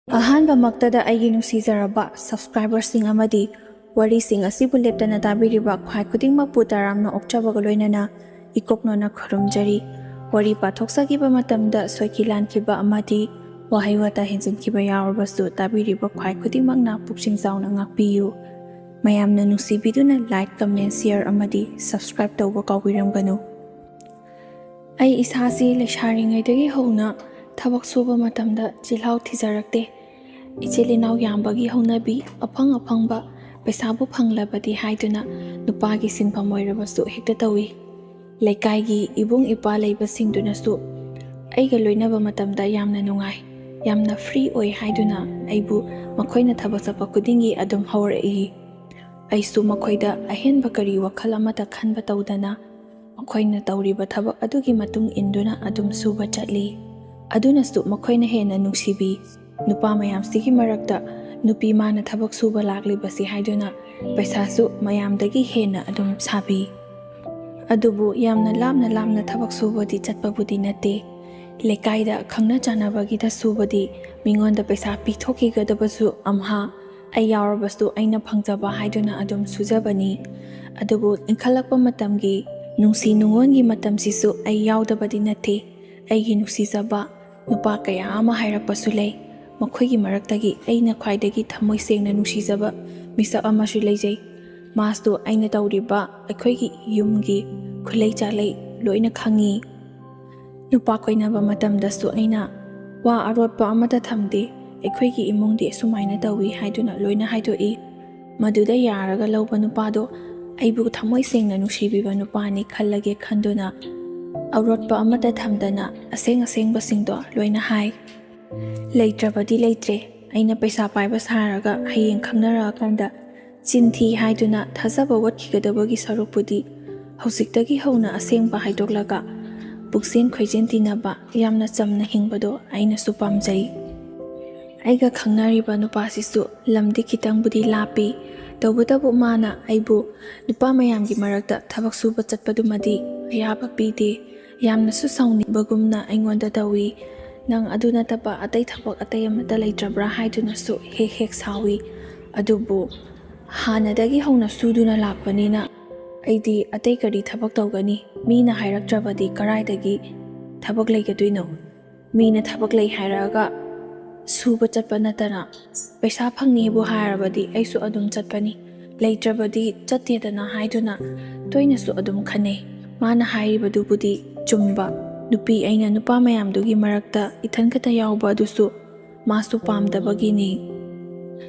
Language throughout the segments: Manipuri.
ꯑꯍꯥꯟꯕꯃꯛꯇꯗ ꯑꯩꯒꯤ ꯅꯨꯡꯁꯤꯖꯔꯕ ꯁꯕꯁꯀ꯭ꯔꯥꯏꯕꯔꯁꯤꯡ ꯑꯃꯗꯤ ꯋꯥꯔꯤꯁꯤꯡ ꯑꯁꯤꯕꯨ ꯂꯦꯞꯇꯅ ꯇꯥꯕꯤꯔꯤꯕ ꯈ꯭ꯋꯥꯏ ꯈꯨꯗꯤꯡꯃꯛꯄꯨ ꯇꯔꯥꯝꯅ ꯑꯣꯛꯆꯕꯒ ꯂꯣꯏꯅꯅ ꯏꯀꯣꯛꯅꯣꯅ ꯈꯨꯔꯨꯝꯖꯔꯤ꯫ ꯋꯥꯔꯤ ꯄꯥꯊꯣꯛꯆꯈꯤꯕ ꯃꯇꯝꯗ ꯁꯣꯏꯈꯤ ꯂꯥꯟꯈꯤꯕ ꯑꯃꯗꯤ ꯋꯥꯍꯩ ꯋꯥꯇꯥ ꯍꯦꯟꯖꯤꯟꯈꯤꯕ ꯌꯥꯎꯔꯕꯁꯨ ꯇꯥꯕꯤꯔꯤꯕ ꯈ꯭ꯋꯥꯏ ꯈꯨꯗꯤꯡꯃꯛꯅ ꯄꯨꯛꯆꯤꯡ ꯆꯥꯎꯅ ꯉꯥꯛꯄꯤꯌꯨ꯫ ꯃꯌꯥꯝꯅ ꯅꯨꯡꯁꯤꯕꯤꯗꯨꯅ ꯂꯥꯏꯛ, ꯀꯃꯦꯟ, ꯁꯤꯌꯔ ꯑꯃꯗꯤ ꯁꯕꯁꯀ꯭ꯔꯥꯏꯕ ꯇꯧꯕ ꯀꯥꯎꯕꯤꯔꯝꯒꯅꯨ꯫ ꯑꯩ ꯏꯁꯥꯁꯤ ꯂꯩꯁꯥꯔꯤꯉꯩꯗꯒꯤ ꯍꯧꯅ ꯊꯕꯛ ꯁꯨꯕ ꯃꯇꯝꯗ ꯆꯤꯜꯍꯥꯎ ꯊꯤꯖꯔꯛꯇꯦ꯫ ꯏꯆꯤꯜ ꯏꯅꯥꯎ ꯌꯥꯝꯕꯒꯤ ꯍꯧꯅꯕꯤ ꯑꯐꯪ-ꯑꯐꯪꯕ ꯄꯩꯁꯥꯕꯨ ꯐꯪꯂꯕꯗꯤ ꯍꯥꯏꯗꯨꯅ ꯅꯨꯄꯥꯒꯤ ꯁꯤꯟꯐꯝ ꯑꯣꯏꯔꯕꯁꯨ ꯍꯦꯛꯇ ꯇꯧꯏ꯫ ꯂꯩꯀꯥꯏꯒꯤ ꯏꯕꯨꯡ ꯏꯄ꯭ꯋꯥ ꯂꯩꯕꯁꯤꯡꯗꯨꯅꯁꯨ ꯑꯩꯒ ꯂꯣꯏꯅꯕ ꯃꯇꯝꯗ ꯌꯥꯝꯅ ꯅꯨꯡꯉꯥꯏ, ꯌꯥꯝꯅ ꯐ꯭ꯔꯤ ꯑꯣꯏ ꯍꯥꯏꯗꯨꯅ ꯑꯩꯕꯨ ꯃꯈꯣꯏꯅ ꯊꯕꯛ ꯆꯠꯄ ꯈꯨꯗꯤꯡꯒꯤ ꯑꯗꯨꯝ ꯍꯧꯔꯛꯏ꯫ ꯑꯩꯁꯨ ꯃꯈꯣꯏꯗ ꯑꯍꯦꯟꯕ ꯀꯔꯤ ꯋꯥꯈꯜ ꯑꯃꯠꯇ ꯈꯟꯕ ꯇꯧꯗꯅ ꯃꯈꯣꯏꯅ ꯇꯧꯔꯤꯕ ꯊꯕꯛ ꯑꯗꯨꯒꯤ ꯃꯇꯨꯡ ꯏꯟꯗꯨꯅ ꯑꯗꯨꯝ ꯁꯨꯕ ꯆꯠꯂꯤ꯫ ꯑꯗꯨꯅꯁꯨ ꯃꯈꯣꯏꯅ ꯍꯦꯟꯅ ꯅꯨꯡꯁꯤꯕꯤ꯫ ꯅꯨꯄꯥ ꯃꯌꯥꯝꯁꯤꯒꯤ ꯃꯔꯛꯇ ꯅꯨꯄꯤ ꯃꯥꯅ ꯊꯕꯛ ꯁꯨꯕ ꯂꯥꯛꯂꯤꯕꯁꯤ ꯍꯥꯏꯗꯨꯅ ꯄꯩꯁꯥꯁꯨ ꯃꯌꯥꯝꯗꯒꯤ ꯍꯦꯟꯅ ꯑꯗꯨꯝ ꯁꯥꯕꯤ꯫ ꯑꯗꯨꯕꯨ ꯌꯥꯝꯅ ꯂꯥꯞꯅ ꯊꯕꯛ ꯁꯨꯕꯗꯤ ꯆꯠꯄꯕꯨꯗꯤ ꯅꯠꯇꯦ꯫ ꯂꯩꯀꯥꯏꯗ ꯈꯪꯅ ꯆꯥꯟꯅꯕꯒꯤꯗ ꯁꯨꯕꯗꯤ ꯃꯤꯉꯣꯟꯗ ꯄꯩꯁꯥ ꯄꯤꯊꯣꯛꯈꯤꯒꯗꯕꯁꯨ ꯑꯝꯍꯥ ꯑꯩ ꯌꯥꯎꯔꯕꯁꯨ ꯑꯩꯅ ꯐꯪꯖꯕ ꯍꯥꯏꯗꯨꯅ ꯑꯗꯨꯝ ꯁꯨꯖꯕꯅꯤ꯫ ꯑꯗꯨꯕꯨ ꯏꯟꯈꯠꯂꯛꯄ ꯃꯇꯝꯒꯤ ꯅꯨꯡꯁꯤ ꯅꯨꯡꯉꯣꯟꯒꯤ ꯃꯇꯝꯁꯤꯁꯨ ꯑꯩ ꯌꯥꯎꯗꯕꯗꯤ ꯅꯠꯇꯦ꯫ ꯑꯩꯒꯤ ꯅꯨꯡꯁꯤꯖꯕ ꯅꯨꯄꯥ ꯀꯌా ꯑꯃ ꯍꯥꯏꯔꯛꯄꯁꯨ ꯂꯩ꯫ ꯃꯈꯣꯏꯒꯤ ꯃꯔꯛꯇꯒꯤ ꯑꯩꯅ ꯈ꯭ꯋꯥꯏꯗꯒꯤ ꯊꯃꯣꯏ ꯁꯦꯡꯅ ꯅꯨꯡꯁꯤꯖꯕ ꯃꯤꯁꯛ ꯑꯃꯁꯨ ꯂꯩꯖꯩ꯫ ꯃꯥꯁꯨ ꯑꯩꯅ ꯇꯧꯔꯤꯕ ꯑꯩꯈꯣꯏꯒꯤ ꯌꯨꯝꯒꯤ ꯈꯨꯂꯩ ꯆꯥꯂꯩ ꯂꯣꯏꯅ ꯈꯪꯉꯤ꯫ ꯅꯨꯄꯥ ꯀꯣꯏꯅꯕ ꯃꯇꯝꯗꯁꯨ ꯑꯩꯅ ꯋꯥ ꯑꯔꯣꯠꯄ ꯑꯃꯠꯇ ꯊꯝꯗꯦ꯫ ꯑꯩꯈꯣꯏꯒꯤ ꯏꯃꯨꯡꯗꯤ ꯑꯁꯨꯃꯥꯏꯅ ꯇꯧꯏ ꯍꯥꯏꯗꯨꯅ ꯂꯣꯏꯅ ꯍꯥꯏꯗꯣꯛꯏ꯫ ꯃꯗꯨꯗ ꯌꯥꯔꯒ ꯂꯧꯕ ꯅꯨꯄꯥꯗꯣ ꯑꯩꯕꯨ ꯊꯃꯣꯏ ꯁꯦꯡꯅ ꯅꯨꯡꯁꯤꯕꯤꯕ ꯅꯨꯄꯥꯅꯤ ꯈꯜꯂꯒꯦ ꯈꯟꯗꯨꯅ ꯑꯔꯣꯠꯄ ꯑꯃꯠꯇ ꯊꯝꯗꯅ ꯑꯁꯦꯡꯕꯁꯤꯡꯗꯣ ꯂꯣꯏꯅ ꯍꯥꯏ꯫ ꯂꯩꯇ꯭ꯔꯕꯗꯤ ꯂꯩꯇ꯭ꯔꯦ, ꯑꯩꯅ ꯄꯩꯁా ꯄꯥꯏꯕ ꯁꯥꯔꯒ ꯍꯌꯦꯡ ꯈꯪꯅꯔꯛꯑꯀꯥꯟꯗ ꯆꯤꯟꯊꯤ ꯍꯥꯏꯗꯨꯅ ꯊꯥꯖꯕ ꯋꯠꯈꯤꯒꯗꯕꯒꯤ ꯁꯔꯨꯛꯄꯨꯗꯤ ꯍꯧꯖꯤꯛꯇꯒꯤ ꯍꯧꯅ ꯑꯁꯦꯡꯕ ꯍꯥꯏꯗꯣꯛꯂꯒ ꯄꯨꯛꯆꯦꯟ ꯈꯣꯏꯖꯦꯟ ꯇꯤꯟꯅꯕ, ꯌꯥꯝꯅ ꯆꯝꯅ ꯍꯤꯡꯕꯗꯣ ꯑꯩꯅꯁꯨ ꯄꯥꯝꯖꯩ꯫ ꯑꯩꯒ ꯈꯪꯅꯔꯤꯕ ꯅꯨꯄꯥꯁꯤꯁꯨ ꯂꯝꯗꯤ ꯈꯤꯇꯪꯕꯨꯗꯤ ꯂꯥꯞꯄꯤ꯫ ꯇꯧꯕꯇꯕꯨ ꯃꯥꯅ ꯑꯩꯕꯨ ꯅꯨꯄꯥ ꯃꯌꯥꯝꯒꯤ ꯃꯔꯛꯇ ꯊꯕꯛ ꯁꯨꯕ ꯆꯠꯄꯗꯨꯃꯗꯤ ꯑꯌꯥꯕ ꯄꯤꯗꯦ꯫ ꯌꯥꯝꯅꯁꯨ ꯁꯥꯎꯅꯤꯡꯕꯒꯨꯝꯅ ꯑꯩꯉꯣꯟꯗ ꯇꯧꯏ꯫ ꯅꯪ ꯑꯗꯨ ꯅꯠꯇꯕ ꯑꯇꯩ ꯊꯕꯛ ꯑꯇꯩ ꯑꯃꯠꯇ ꯂꯩꯇ꯭ꯔꯕ꯭ꯔꯥ ꯍꯥꯏꯗꯨꯅꯁꯨ ꯍꯦꯛ ꯍꯦꯛ ꯁꯥꯎꯏ꯫ ꯑꯗꯨꯕꯨ ꯍꯥꯟꯅꯗꯒꯤ ꯍꯧꯅ ꯁꯨꯗꯨꯅ ꯂꯥꯛꯄꯅꯤꯅ ꯑꯩꯗꯤ ꯑꯇꯩ ꯀꯔꯤ ꯊꯕꯛ ꯇꯧꯒꯅꯤ? ꯃꯤꯅ ꯍꯥꯏꯔꯛꯇ꯭ꯔꯕꯗꯤ ꯀꯔꯥꯏꯗꯒꯤ ꯊꯕꯛ ꯂꯩꯒꯗꯣꯏꯅꯣ? ꯃꯤꯅ ꯊꯕꯛ ꯂꯩ ꯍꯥꯏꯔꯛꯑꯒ ꯁꯨꯕ ꯆꯠꯄ ꯅꯠꯇꯅ ꯄꯩꯁా ꯐꯪꯅꯤꯕꯨ ꯍꯥꯏꯔꯕꯗꯤ ꯑꯩꯁꯨ ꯑꯗꯨꯝ ꯆꯠꯄꯅꯤ꯫ ꯂꯩꯇ꯭ꯔꯕꯗꯤ ꯆꯠꯇꯦꯗꯅ ꯍꯥꯏꯗꯨꯅ ꯇꯣꯏꯅꯁꯨ ꯑꯗꯨꯝ ꯈꯟꯅꯩ꯫ ꯃꯥꯅ ꯍꯥꯏꯔꯤꯕꯗꯨꯕꯨꯗꯤ ꯆꯨꯝꯕ꯫ ꯅꯨꯄꯤ ꯑꯩꯅ ꯅꯨꯄꯥ ꯃꯌꯥꯝꯗꯨꯒꯤ ꯃꯔꯛꯇ ꯏꯊꯟ ꯈꯛꯇ ꯌꯥꯎꯕ ꯑꯗꯨꯁꯨ ꯃꯥꯁꯨ ꯄꯥꯝꯗꯕꯒꯤꯅꯤ꯫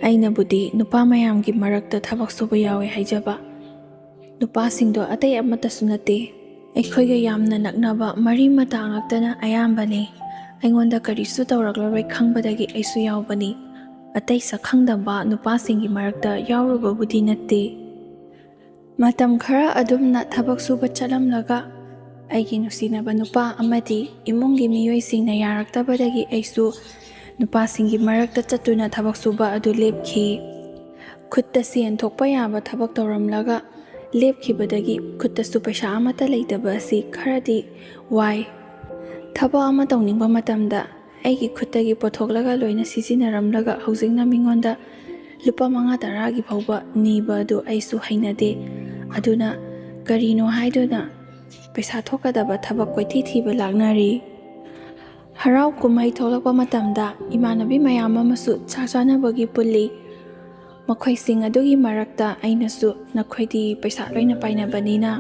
ꯑꯩꯅꯕꯨꯗꯤ ꯅꯨꯄꯥ ꯃꯌꯥꯝꯒꯤ ꯃꯔꯛꯇ ꯊꯕꯛ ꯁꯨꯕ ꯌꯥꯎꯋꯦ ꯍꯥꯏꯖꯕ, ꯅꯨꯄꯥꯁꯤꯡꯗꯣ ꯑꯇꯩ ꯑꯃꯠꯇꯁꯨ ꯅꯠꯇꯦ꯫ ꯑꯩꯈꯣꯏꯒ ꯌꯥꯝꯅ ꯅꯛꯅꯕ ꯃꯔꯤ ꯃꯇꯥ ꯉꯥꯛꯇꯅ ꯑꯌꯥꯝꯕꯅꯤ꯫ ꯑꯩꯉꯣꯟꯗ ꯀꯔꯤꯁꯨ ꯇꯧꯔꯛꯂꯔꯣꯏ ꯈꯪꯕꯗꯒꯤ ꯑꯩꯁꯨ ꯌꯥꯎꯕꯅꯤ꯫ ꯑꯇꯩ ꯁꯛꯈꯪꯗꯕ ꯅꯨꯄꯥꯁꯤꯡꯒꯤ ꯃꯔꯛꯇ ꯌꯥꯎꯔꯨꯕꯕꯨꯗꯤ ꯅꯠꯇꯦ꯫ ꯃꯇꯝ ꯈꯔ ꯑꯗꯨꯝꯅ ꯊꯕꯛ ꯁꯨꯕ ꯆꯠꯂꯝꯂꯒ ꯑꯩꯒꯤ ꯅꯨꯡꯁꯤꯅꯕ ꯅꯨꯄꯥ ꯑꯃꯗꯤ ꯏꯃꯨꯡꯒꯤ ꯃꯤꯑꯣꯏꯁꯤꯡꯅ ꯌꯥꯔꯛꯇꯕꯗꯒꯤ ꯑꯩꯁꯨ ꯅꯨꯄꯥꯁꯤꯡꯒꯤ ꯃꯔꯛꯇ ꯆꯠꯇꯨꯅ ꯊꯕꯛ ꯁꯨꯕ ꯑꯗꯨ ꯂꯦꯞꯈꯤ꯫ ꯈꯨꯠꯇ ꯁꯦꯟ ꯊꯣꯛꯄ ꯌꯥꯕ ꯊꯕꯛ ꯇꯧꯔꯝꯂꯒ ꯂꯦꯞꯈꯤꯕꯗꯒꯤ ꯈꯨꯠꯇꯁꯨ ꯄꯩꯁా ꯑꯃꯠꯇ ꯂꯩꯇꯕ ꯑꯁꯤ ꯈꯔꯗꯤ ꯋꯥꯏ꯫ ꯊꯕꯛ ꯑꯃ ꯇꯧꯅꯤꯡꯕ ꯃꯇꯝꯗ ꯑꯩꯒꯤ ꯈꯨꯠꯇꯒꯤ ꯄꯨꯊꯣꯛꯂꯒ ꯂꯣꯏꯅ ꯁꯤꯖꯤꯟꯅꯔꯝꯂꯒ ꯍꯧꯖꯤꯛꯅ ꯃꯤꯉꯣꯟꯗ ꯂꯨꯄꯥ 5-10ꯒꯤ ꯐꯥꯎꯕ ꯅꯤꯕ ꯑꯗꯨ ꯑꯩꯁꯨ ꯍꯩꯅꯗꯦ꯫ ꯑꯗꯨꯅ ꯀꯔꯤꯅꯣ ꯍꯥꯏꯗꯨꯅ ꯄꯩꯁా ꯊꯣꯛꯀꯗꯕ ꯊꯕꯛ ꯀꯣꯏꯊꯤ ꯊꯤꯕ ꯂꯥꯛꯅꯔꯤ꯫ ꯍꯔꯥꯎ ꯀꯨꯝꯍꯩ ꯊꯣꯛꯂꯛꯄ ꯃꯇꯝꯗ ꯏꯃꯥꯟꯅꯕꯤ ꯃꯌꯥꯝ ꯑꯃꯁꯨ ꯆꯥꯛ ꯆꯥꯅꯕꯒꯤ ꯄꯨꯜꯂꯤ꯫ ꯃꯈꯣꯏꯁꯤꯡ ꯑꯗꯨꯒꯤ ꯃꯔꯛꯇ ꯑꯩꯅꯁꯨ ꯅꯈꯣꯏꯗꯤ ꯄꯩꯁా ꯂꯣꯏꯅ ꯄꯥꯏꯅꯕꯅꯤꯅ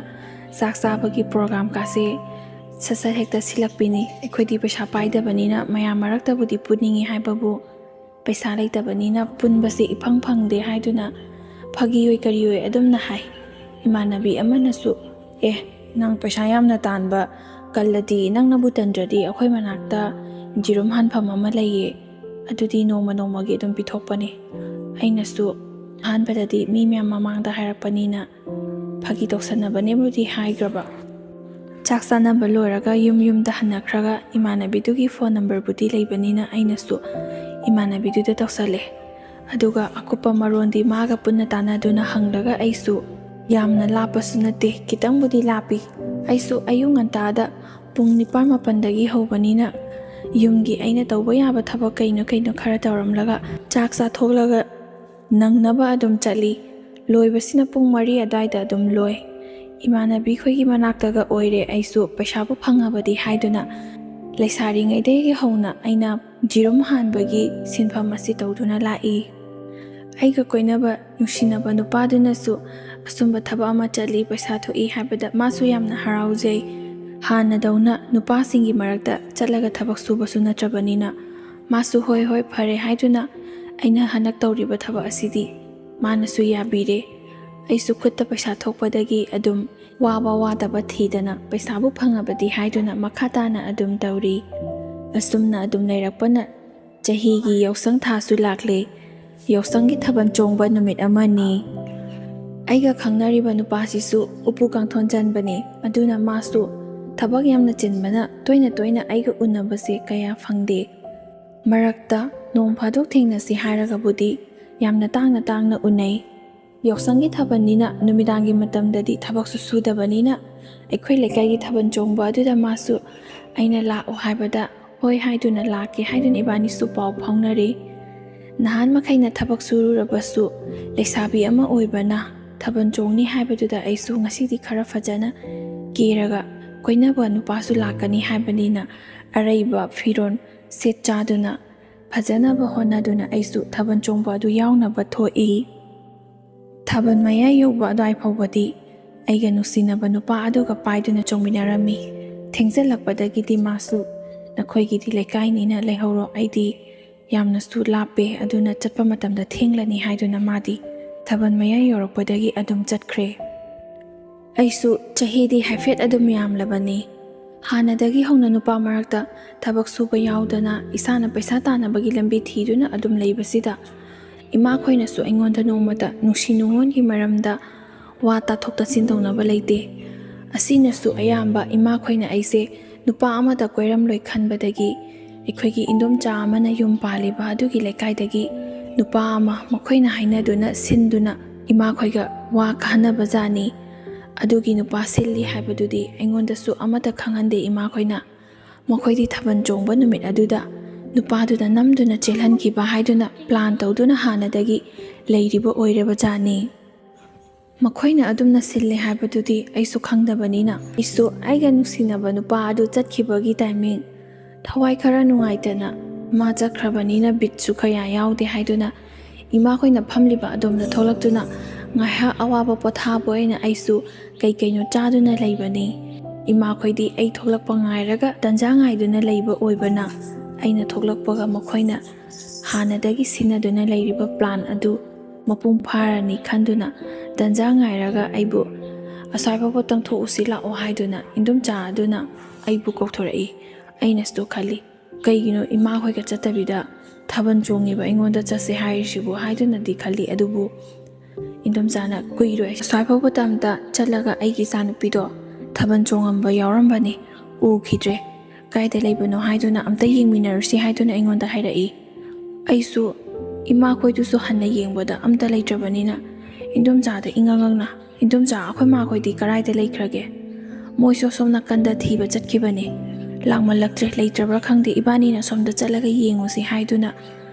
ꯆꯥꯛ ꯆꯥꯕꯒꯤ ꯄ꯭ꯔꯣꯒ꯭ꯔꯥꯝꯀꯥꯁꯦ ꯁꯠ ꯍꯦꯛꯇ ꯁꯤꯜꯂꯛꯄꯤꯅꯤ꯫ ꯑꯩꯈꯣꯏꯗꯤ ꯄꯩꯁా ꯄꯥꯏꯗꯕꯅꯤꯅ ꯃꯌꯥꯝ ꯃꯔꯛꯇꯕꯨꯗꯤ ꯄꯨꯅꯤꯡꯉꯤ ꯍꯥꯏꯕꯕꯨ ꯄꯩꯁꯥ ꯂꯩꯇꯕꯅꯤꯅ ꯄꯨꯟꯕꯁꯦ ꯏꯐꯪ ꯐꯪꯗꯦ ꯍꯥꯏꯗꯨꯅ ꯐꯥꯒꯤꯑꯣꯏ ꯀꯔꯤꯑꯣꯏ ꯑꯗꯨꯝꯅ ꯍꯥꯏ꯫ ꯏꯃꯥꯟꯅꯕꯤ ꯑꯃꯅꯁꯨ ꯅꯪ ꯄꯩꯁా ꯌꯥꯝꯅ తాꯟꯕ ꯀꯜꯂꯗꯤ ꯅꯪꯅꯕꯨ ꯇꯟꯗ꯭ꯔꯗꯤ ꯑꯩꯈꯣꯏ ꯃꯅꯥꯛꯇ ꯖꯤꯔꯨꯝ ꯍꯥꯟꯐꯝ ꯑꯃ ꯂꯩꯌꯦ, ꯑꯗꯨꯗꯤ ꯅꯣꯡꯃ ꯅꯣꯡꯃꯒꯤ ꯑꯗꯨꯝ ꯄꯤꯊꯣꯛꯄꯅꯦ꯫ ꯑꯩꯅꯁꯨ ꯑꯍꯥꯟꯕꯗꯗꯤ ꯃꯤ ꯃꯌꯥꯝ ꯃꯃꯥꯡꯗ ꯍꯥꯏꯔꯛꯄꯅꯤꯅ ꯐꯥꯒꯤ ꯇꯧꯁꯟꯅꯕꯅꯦꯕꯨꯗꯤ ꯍꯥꯏꯈ꯭ꯔꯕ꯫ ꯆꯥꯛ ꯆꯥꯅꯕ ꯂꯣꯏꯔꯒ ꯌꯨꯝꯗ ꯍꯟꯅꯈ꯭ꯔꯒ ꯏꯃꯥꯟꯅꯕꯤꯗꯨꯒꯤ ꯐꯣꯟ ꯅꯝꯕꯔꯕꯨꯗꯤ ꯂꯩꯕꯅꯤꯅ ꯑꯩꯅꯁꯨ ꯏꯃꯥꯟꯅꯕꯤꯗꯨꯗ ꯇꯧꯁꯜꯂꯦ꯫ ꯑꯗꯨꯒ ꯑꯀꯨꯞꯄ ꯃꯔꯣꯟꯗꯤ ꯃꯥꯒ ꯄꯨꯟꯅ ꯇꯥꯟꯅꯗꯨꯅ ꯍꯪꯂꯒ ꯑꯩꯁꯨ ꯌꯥꯝꯅ ꯂꯥꯞꯄꯁꯨ ꯅꯠꯇꯦ, ꯈꯤꯇꯪꯕꯨꯗꯤ ꯂꯥꯞꯄꯤ꯫ ꯑꯩꯁꯨ ꯑꯌꯨꯛ ꯉꯟꯇꯥꯗ ꯄꯨꯡ 9-10ꯗꯒꯤ ꯍꯧꯕꯅꯤꯅ ꯌꯨꯝꯒꯤ ꯑꯩꯅ ꯇꯧꯕ ꯌꯥꯕ ꯊꯕꯛ ꯀꯩꯅꯣ ꯈꯔ ꯇꯧꯔꯝꯂꯒ ꯆꯥꯛ ꯆꯥꯊꯣꯛꯂꯒ ꯅꯪꯅꯕ ꯑꯗꯨꯝ ꯆꯠꯂꯤ꯫ ꯂꯣꯏꯕꯁꯤꯅ ꯄꯨꯡ 4 ꯑꯗꯨꯋꯥꯏꯗ ꯑꯗꯨꯝ ꯂꯣꯏ꯫ ꯏꯃꯥꯟꯅꯕꯤ ꯈꯣꯏꯒꯤ ꯃꯅꯥꯛꯇꯒ ꯑꯣꯏꯔꯦ ꯑꯩꯁꯨ ꯄꯩꯁꯥꯕꯨ ꯐꯪꯉꯕꯗꯤ ꯍꯥꯏꯗꯨꯅ ꯂꯩꯁꯥꯔꯤꯉꯩꯗꯒꯤ ꯍꯧꯅ ꯑꯩꯅ ꯖꯤꯔꯨꯝ ꯍꯥꯟꯕꯒꯤ ꯁꯤꯟꯐꯝ ꯑꯁꯤ ꯇꯧꯗꯨꯅ ꯂꯥꯛꯏ꯫ ꯑꯩꯒ ꯀꯣꯏꯅꯕ ꯅꯨꯡꯁꯤꯅꯕ ꯅꯨꯄꯥꯗꯨꯅꯁꯨ ꯑꯁꯨꯝꯕ ꯊꯕꯛ ꯑꯃ ꯆꯠꯂꯤ ꯄꯩꯁꯥ ꯊꯣꯛꯏ ꯍꯥꯏꯕꯗ ꯃꯥꯁꯨ ꯌꯥꯝꯅ ꯍꯔꯥꯎꯖꯩ꯫ ꯍꯥꯟꯅꯗꯧꯅ ꯅꯨꯄꯥꯁꯤꯡꯒꯤ ꯃꯔꯛꯇ ꯆꯠꯂꯒ ꯊꯕꯛ ꯁꯨꯕꯁꯨ ꯅꯠꯇ꯭ꯔꯕꯅꯤꯅ ꯃꯥꯁꯨ ꯍꯣꯏ ꯐꯔꯦ ꯍꯥꯏꯗꯨꯅ ꯑꯩꯅ ꯍꯟꯗꯛ ꯇꯧꯔꯤꯕ ꯊꯕꯛ ꯑꯁꯤꯗꯤ ꯃꯥꯅꯁꯨ ꯌꯥꯕꯤꯔꯦ꯫ ꯑꯩꯁꯨ ꯈꯨꯠꯇ ꯄꯩꯁꯥ ꯊꯣꯛꯄꯗꯒꯤ ꯑꯗꯨꯝ ꯋꯥꯕ ꯋꯥꯗꯕ ꯊꯤꯗꯅ ꯄꯩꯁꯥꯕꯨ ꯐꯪꯉꯕꯗꯤ ꯍꯥꯏꯗꯨꯅ ꯃꯈꯥ తాꯅ ꯑꯗꯨꯝ ꯇꯧꯔꯤ꯫ ꯑꯁꯨꯝꯅ ꯑꯗꯨꯝ ꯂꯩꯔꯛꯄꯅ ꯆꯍꯤꯒꯤ ꯌꯥꯎꯁꯪ ꯊꯥꯁꯨ ꯂꯥꯛꯂꯦ꯫ ꯌꯥꯎꯁꯪꯒꯤ ꯊꯥꯕꯜ ꯆꯣꯡꯕ ꯅꯨꯃꯤꯠ ꯑꯃꯅꯤ꯫ ꯑꯩꯒ ꯈꯪꯅꯔꯤꯕ ꯅꯨꯄꯥꯁꯤꯁꯨ ꯎꯄꯨ ꯀꯥꯡꯊꯣꯟ ꯆꯟꯕꯅꯤ꯫ ꯑꯗꯨꯅ ꯃꯥꯁꯨ ꯊꯕꯛ ꯌꯥꯝꯅ ꯆꯤꯟꯕꯅ ꯇꯣꯏꯅ ꯑꯩꯒ ꯎꯅꯕꯁꯦ ꯀꯌꯥ ꯐꯪꯗꯦ꯫ ꯃꯔꯛꯇ ꯅꯣꯡ ꯐꯥꯗꯣꯛ ꯊꯦꯡꯅꯁꯤ ꯍꯥꯏꯔꯒꯕꯨꯗꯤ ꯌꯥꯝꯅ ꯇꯥꯡꯅ ꯎꯅꯩ꯫ ꯌꯥꯎꯁꯪꯒꯤ ꯊꯥꯕꯜꯅꯤꯅ ꯅꯨꯃꯤꯗꯥꯡꯒꯤ ꯃꯇꯝꯗꯗꯤ ꯊꯕꯛꯁꯨ ꯁꯨꯗꯕꯅꯤꯅ ꯑꯩꯈꯣই ꯂꯩꯀꯥꯏꯒꯤ ꯊꯥꯕꯜ ꯆꯣꯡꯕ ꯑꯗꯨꯗ ꯃꯥꯁꯨ ꯑꯩꯅ ꯂꯥꯛꯑꯣ ꯍꯥꯏꯕꯗ ꯍꯣꯏ ꯍꯥꯏꯗꯨꯅ ꯂꯥꯛꯀꯦ ꯍꯥꯏꯗꯨꯅ ꯏꯕꯥꯅꯤꯁꯨ ꯄꯥꯎ ꯐꯥꯎꯅꯔꯤ꯫ ꯅꯍꯥꯟ ꯃꯈꯩꯅ ꯊꯕꯛ ꯁꯨꯔꯨꯔꯕꯁꯨ ꯂꯩꯁꯥꯕꯤ ꯑꯃ ꯑꯣꯏꯕꯅ ꯊꯥꯕꯜ ꯆꯣꯡꯅꯤ ꯍꯥꯏꯕꯗꯨꯗ ꯑꯩꯁꯨ ꯉꯁꯤꯗꯤ ꯈꯔ ꯐꯖꯅ ꯀꯦꯔꯒ ꯀꯣꯏꯅꯕ ꯅꯨꯄꯥꯁꯨ ꯂꯥꯛꯀꯅꯤ ꯍꯥꯏꯕꯅꯤꯅ ꯑꯔꯩꯕ ꯐꯤꯔꯣꯜ ꯁꯦꯠ ꯆꯥꯗꯨꯅ ꯐꯖꯅꯕ ꯍꯣꯠꯅꯗꯨꯅ ꯑꯩꯁꯨ ꯊꯥꯕꯜ ꯆꯣꯡꯕ ꯑꯗꯨ ꯌꯥꯎꯅꯕ ꯊꯣꯛꯏ꯫ ꯊꯥꯕꯜ ꯃꯌꯥꯏ ꯌꯧꯕ ꯑꯗꯨꯋꯥꯏ ꯐꯥꯎꯕꯗꯤ ꯑꯩꯒ ꯅꯨꯡꯁꯤꯅꯕ ꯅꯨꯄꯥ ꯑꯗꯨꯒ ꯄꯥꯏꯗꯨꯅ ꯆꯣꯡꯃꯤꯟꯅꯔꯝꯃꯤ꯫ ꯊꯦꯡꯖꯤꯜꯂꯛꯄꯗꯒꯤꯗꯤ ꯃꯥꯁꯨ ꯅꯈꯣꯏꯒꯤꯗꯤ ꯂꯩꯀꯥꯏꯅꯤꯅ ꯂꯩꯍꯧꯔꯣ ꯑꯩꯗꯤ ꯌꯥꯝꯅꯁꯨ ꯂꯥꯞꯄꯦ ꯑꯗꯨꯅ ꯆꯠꯄ ꯃꯇꯝꯗ ꯊꯦꯡꯂꯅꯤ ꯍꯥꯏꯗꯨꯅ ꯃꯥꯗꯤ ꯊꯥꯕꯜ ꯃꯌꯥꯏ ꯌꯧꯔꯛꯄꯗꯒꯤ ꯑꯗꯨꯝ ꯆꯠꯈ꯭ꯔꯦ꯫ ꯑꯩꯁꯨ ꯆꯍꯤꯗꯤ ꯍꯥꯏꯐꯦꯠ ꯑꯗꯨꯝ ꯌꯥꯝꯂꯕꯅꯤ꯫ ꯍꯥꯟꯅꯗꯒꯤ ꯍꯧꯅ ꯅꯨꯄꯥ ꯃꯔꯛꯇ ꯊꯕꯛ ꯁꯨꯕ ꯌꯥꯎꯗꯅ ꯏꯁꯥꯅ ꯄꯩꯁꯥ ꯇꯥꯟꯅꯕꯒꯤ ꯂꯝꯕꯤ ꯊꯤꯗꯨꯅ ꯑꯗꯨꯝ ꯂꯩꯕꯁꯤꯗ ꯏꯃꯥꯈꯣꯏꯅꯁꯨ ꯑꯩꯉꯣꯟꯗ ꯅꯣꯡꯃꯇ ꯅꯨꯡꯁꯤ ꯅꯨꯡꯉꯣꯟꯒꯤ ꯃꯔꯝꯗ ꯋꯥ ꯇꯥꯊꯣꯛ ꯇꯥꯁꯤꯟ ꯇꯧꯅꯕ ꯂꯩꯇꯦ꯫ ꯑꯁꯤꯅꯁꯨ ꯑꯌꯥꯝꯕ ꯏꯃꯥꯈꯣꯏꯅ ꯑꯩꯁꯦ ꯅꯨꯄꯥ ꯑꯃꯗ ꯀꯣꯏꯔꯝꯂꯣꯏ ꯈꯟꯕꯗꯒꯤ ꯑꯩꯈꯣꯏꯒꯤ ꯏꯟꯗꯣꯝꯆꯥ ꯑꯃꯅ ꯌꯨꯝ ꯄꯥꯜꯂꯤꯕ ꯑꯗꯨꯒꯤ ꯂꯩꯀꯥꯏꯗꯒꯤ ꯅꯨꯄꯥ ꯑꯃ ꯃꯈꯣꯏꯅ ꯍꯥꯏꯅꯗꯨꯅ ꯁꯤꯟꯗꯨꯅ ꯏꯃꯥꯈꯣꯏꯒ ꯋꯥ ꯈꯟꯅꯕꯖꯥꯠꯅꯤ꯫ ꯑꯗꯨꯒꯤ ꯅꯨꯄꯥ ꯁꯤꯜꯂꯤ ꯍꯥꯏꯕꯗꯨꯗꯤ ꯑꯩꯉꯣꯟꯗꯁꯨ ꯑꯃꯠꯇ ꯈꯪꯍꯟꯗꯦ ꯏꯃꯥꯈꯣꯏꯅ꯫ ꯃꯈꯣꯏꯗꯤ ꯊꯥꯕꯜ ꯆꯣꯡꯕ ꯅꯨꯃꯤꯠ ꯑꯗꯨꯗ ꯅꯨꯄꯥꯗꯨꯗ ꯅꯝꯗꯨꯅ ꯆꯦꯜꯍꯟꯈꯤꯕ ꯍꯥꯏꯗꯨꯅ ꯄ꯭ꯂꯥꯟ ꯇꯧꯗꯨꯅ ꯍꯥꯟꯅꯗꯒꯤ ꯂꯩꯔꯤꯕ ꯑꯣꯏꯔꯕꯖꯥꯠꯅꯤ꯫ ꯃꯈꯣꯏꯅ ꯑꯗꯨꯝꯅ ꯁꯤꯜꯂꯦ ꯍꯥꯏꯕꯗꯨꯗꯤ ꯑꯩꯁꯨ ꯈꯪꯗꯕꯅꯤꯅ ꯑꯩꯁꯨ ꯑꯩꯒ ꯅꯨꯡꯁꯤꯅꯕ ꯅꯨꯄꯥ ꯑꯗꯨ ꯆꯠꯈꯤꯕꯒꯤ ꯇꯥꯏꯃꯤꯡ ꯊꯋꯥꯏ ꯈꯔ ꯅꯨꯡꯉꯥꯏꯇꯅ ꯃꯥ ꯆꯠꯈ꯭ꯔꯕꯅꯤꯅ ꯕꯤꯠꯁꯨ ꯀꯌꯥ ꯌꯥꯎꯗꯦ ꯍꯥꯏꯗꯨꯅ ꯏꯃꯥꯈꯣꯏꯅ ꯐꯝꯂꯤꯕ ꯑꯗꯣꯝꯗ ꯊꯣꯛꯂꯛꯇꯨꯅ ꯉꯥꯏꯍꯥꯛ ꯑꯋꯥꯕ ꯄꯣꯊꯥꯕ ꯑꯣꯏꯅ ꯑꯩꯁꯨ ꯀꯩꯀꯩꯅꯣ ꯆꯥꯗꯨꯅ ꯂꯩꯕꯅꯤ꯫ ꯏꯃꯥꯈꯣꯏꯗꯤ ꯑꯩ ꯊꯣꯛꯂꯛꯄ ꯉꯥꯏꯔꯒ ꯇꯟꯖꯥ ꯉꯥꯏꯗꯨꯅ ꯂꯩꯕ ꯑꯣꯏꯕꯅ ꯑꯩꯅ ꯊꯣꯛꯂꯛꯄꯒ ꯃꯈꯣꯏꯅ ꯍꯥꯟꯅꯗꯒꯤ ꯁꯤꯟꯅꯗꯨꯅ ꯂꯩꯔꯤꯕ ꯄ꯭ꯂꯥꯟ ꯑꯗꯨ ꯃꯄꯨꯡ ꯐꯥꯔꯅꯤ ꯈꯟꯗꯨꯅ ꯇꯟꯖꯥ ꯉꯥꯏꯔꯒ ꯑꯩꯕꯨ ꯑꯁ꯭ꯋꯥꯏꯐꯥꯎꯕ ꯇꯪꯊꯣꯛꯎꯁꯤ ꯂꯥꯛꯑꯣ ꯍꯥꯏꯗꯨꯅ ꯏꯟꯗꯣꯝꯆꯥ ꯑꯗꯨꯅ ꯑꯩꯕꯨ ꯀꯧꯊꯣꯔꯛꯏ꯫ ꯑꯩꯅꯁꯨ ꯈꯜꯂꯤ ꯀꯩꯒꯤꯅꯣ ꯏꯃꯥꯈꯣꯏꯒ ꯆꯠꯇꯕꯤꯗ ꯊꯥꯕꯜ ꯆꯣꯡꯉꯤꯕ ꯑꯩꯉꯣꯟꯗ ꯆꯠꯁꯦ ꯍꯥꯏꯔꯤꯁꯤꯕꯨ ꯍꯥꯏꯗꯨꯅꯗꯤ ꯈꯜꯂꯤ꯫ ꯑꯗꯨꯕꯨ ꯏꯟꯗꯣꯝꯆꯥꯅ ꯀꯨꯏꯔꯣꯏ ꯑꯁ꯭ꯋꯥꯏꯐꯥꯎꯕ ꯇꯝꯇ ꯆꯠꯂꯒ ꯑꯩꯒꯤ ꯏꯆꯥꯅꯨꯄꯤꯗꯣ ꯊꯥꯕꯜ ꯆꯣꯡꯉꯝꯕ ꯌꯥꯎꯔꯝꯕꯅꯤ ꯎꯈꯤꯗ꯭ꯔꯦ ꯀꯥꯏꯗ ꯂꯩꯕꯅꯣ ꯍꯥꯏꯗꯨꯅ ꯑꯝꯇ ꯌꯦꯡꯃꯤꯟꯅꯔꯨꯁꯤ ꯍꯥꯏꯗꯨꯅ ꯑꯩꯉꯣꯟꯗ ꯍꯥꯏꯔꯛꯏ꯫ ꯑꯩꯁꯨ ꯏꯃꯥꯈꯣꯏꯗꯨꯁꯨ ꯍꯟꯅ ꯌꯦꯡꯕꯗ ꯑꯝꯇ ꯂꯩꯇ꯭ꯔꯕꯅꯤꯅ ꯏꯟꯗꯣꯝꯆꯥꯗ ꯏꯉꯪꯉꯪꯅ ꯏꯟꯗꯣꯝꯆꯥ ꯑꯩꯈꯣꯏ ꯃꯥꯈꯣꯏꯗꯤ ꯀꯔꯥꯏꯗ ꯂꯩꯈ꯭ꯔꯒꯦ? ꯃꯣꯏꯁꯨ ꯑꯁꯣꯝ ꯅꯥꯀꯟꯗ ꯊꯤꯕ ꯆꯠꯈꯤꯕꯅꯤ ꯂꯥꯛꯃꯜꯂꯛꯇ꯭ꯔꯦ ꯂꯩꯇ꯭ꯔꯕ꯭ꯔꯥ ꯈꯪꯗꯦ ꯏꯕꯥꯅꯤꯅ ꯁꯣꯝꯗ ꯆꯠꯂꯒ ꯌꯦꯡꯉꯨꯁꯤ ꯍꯥꯏꯗꯨꯅ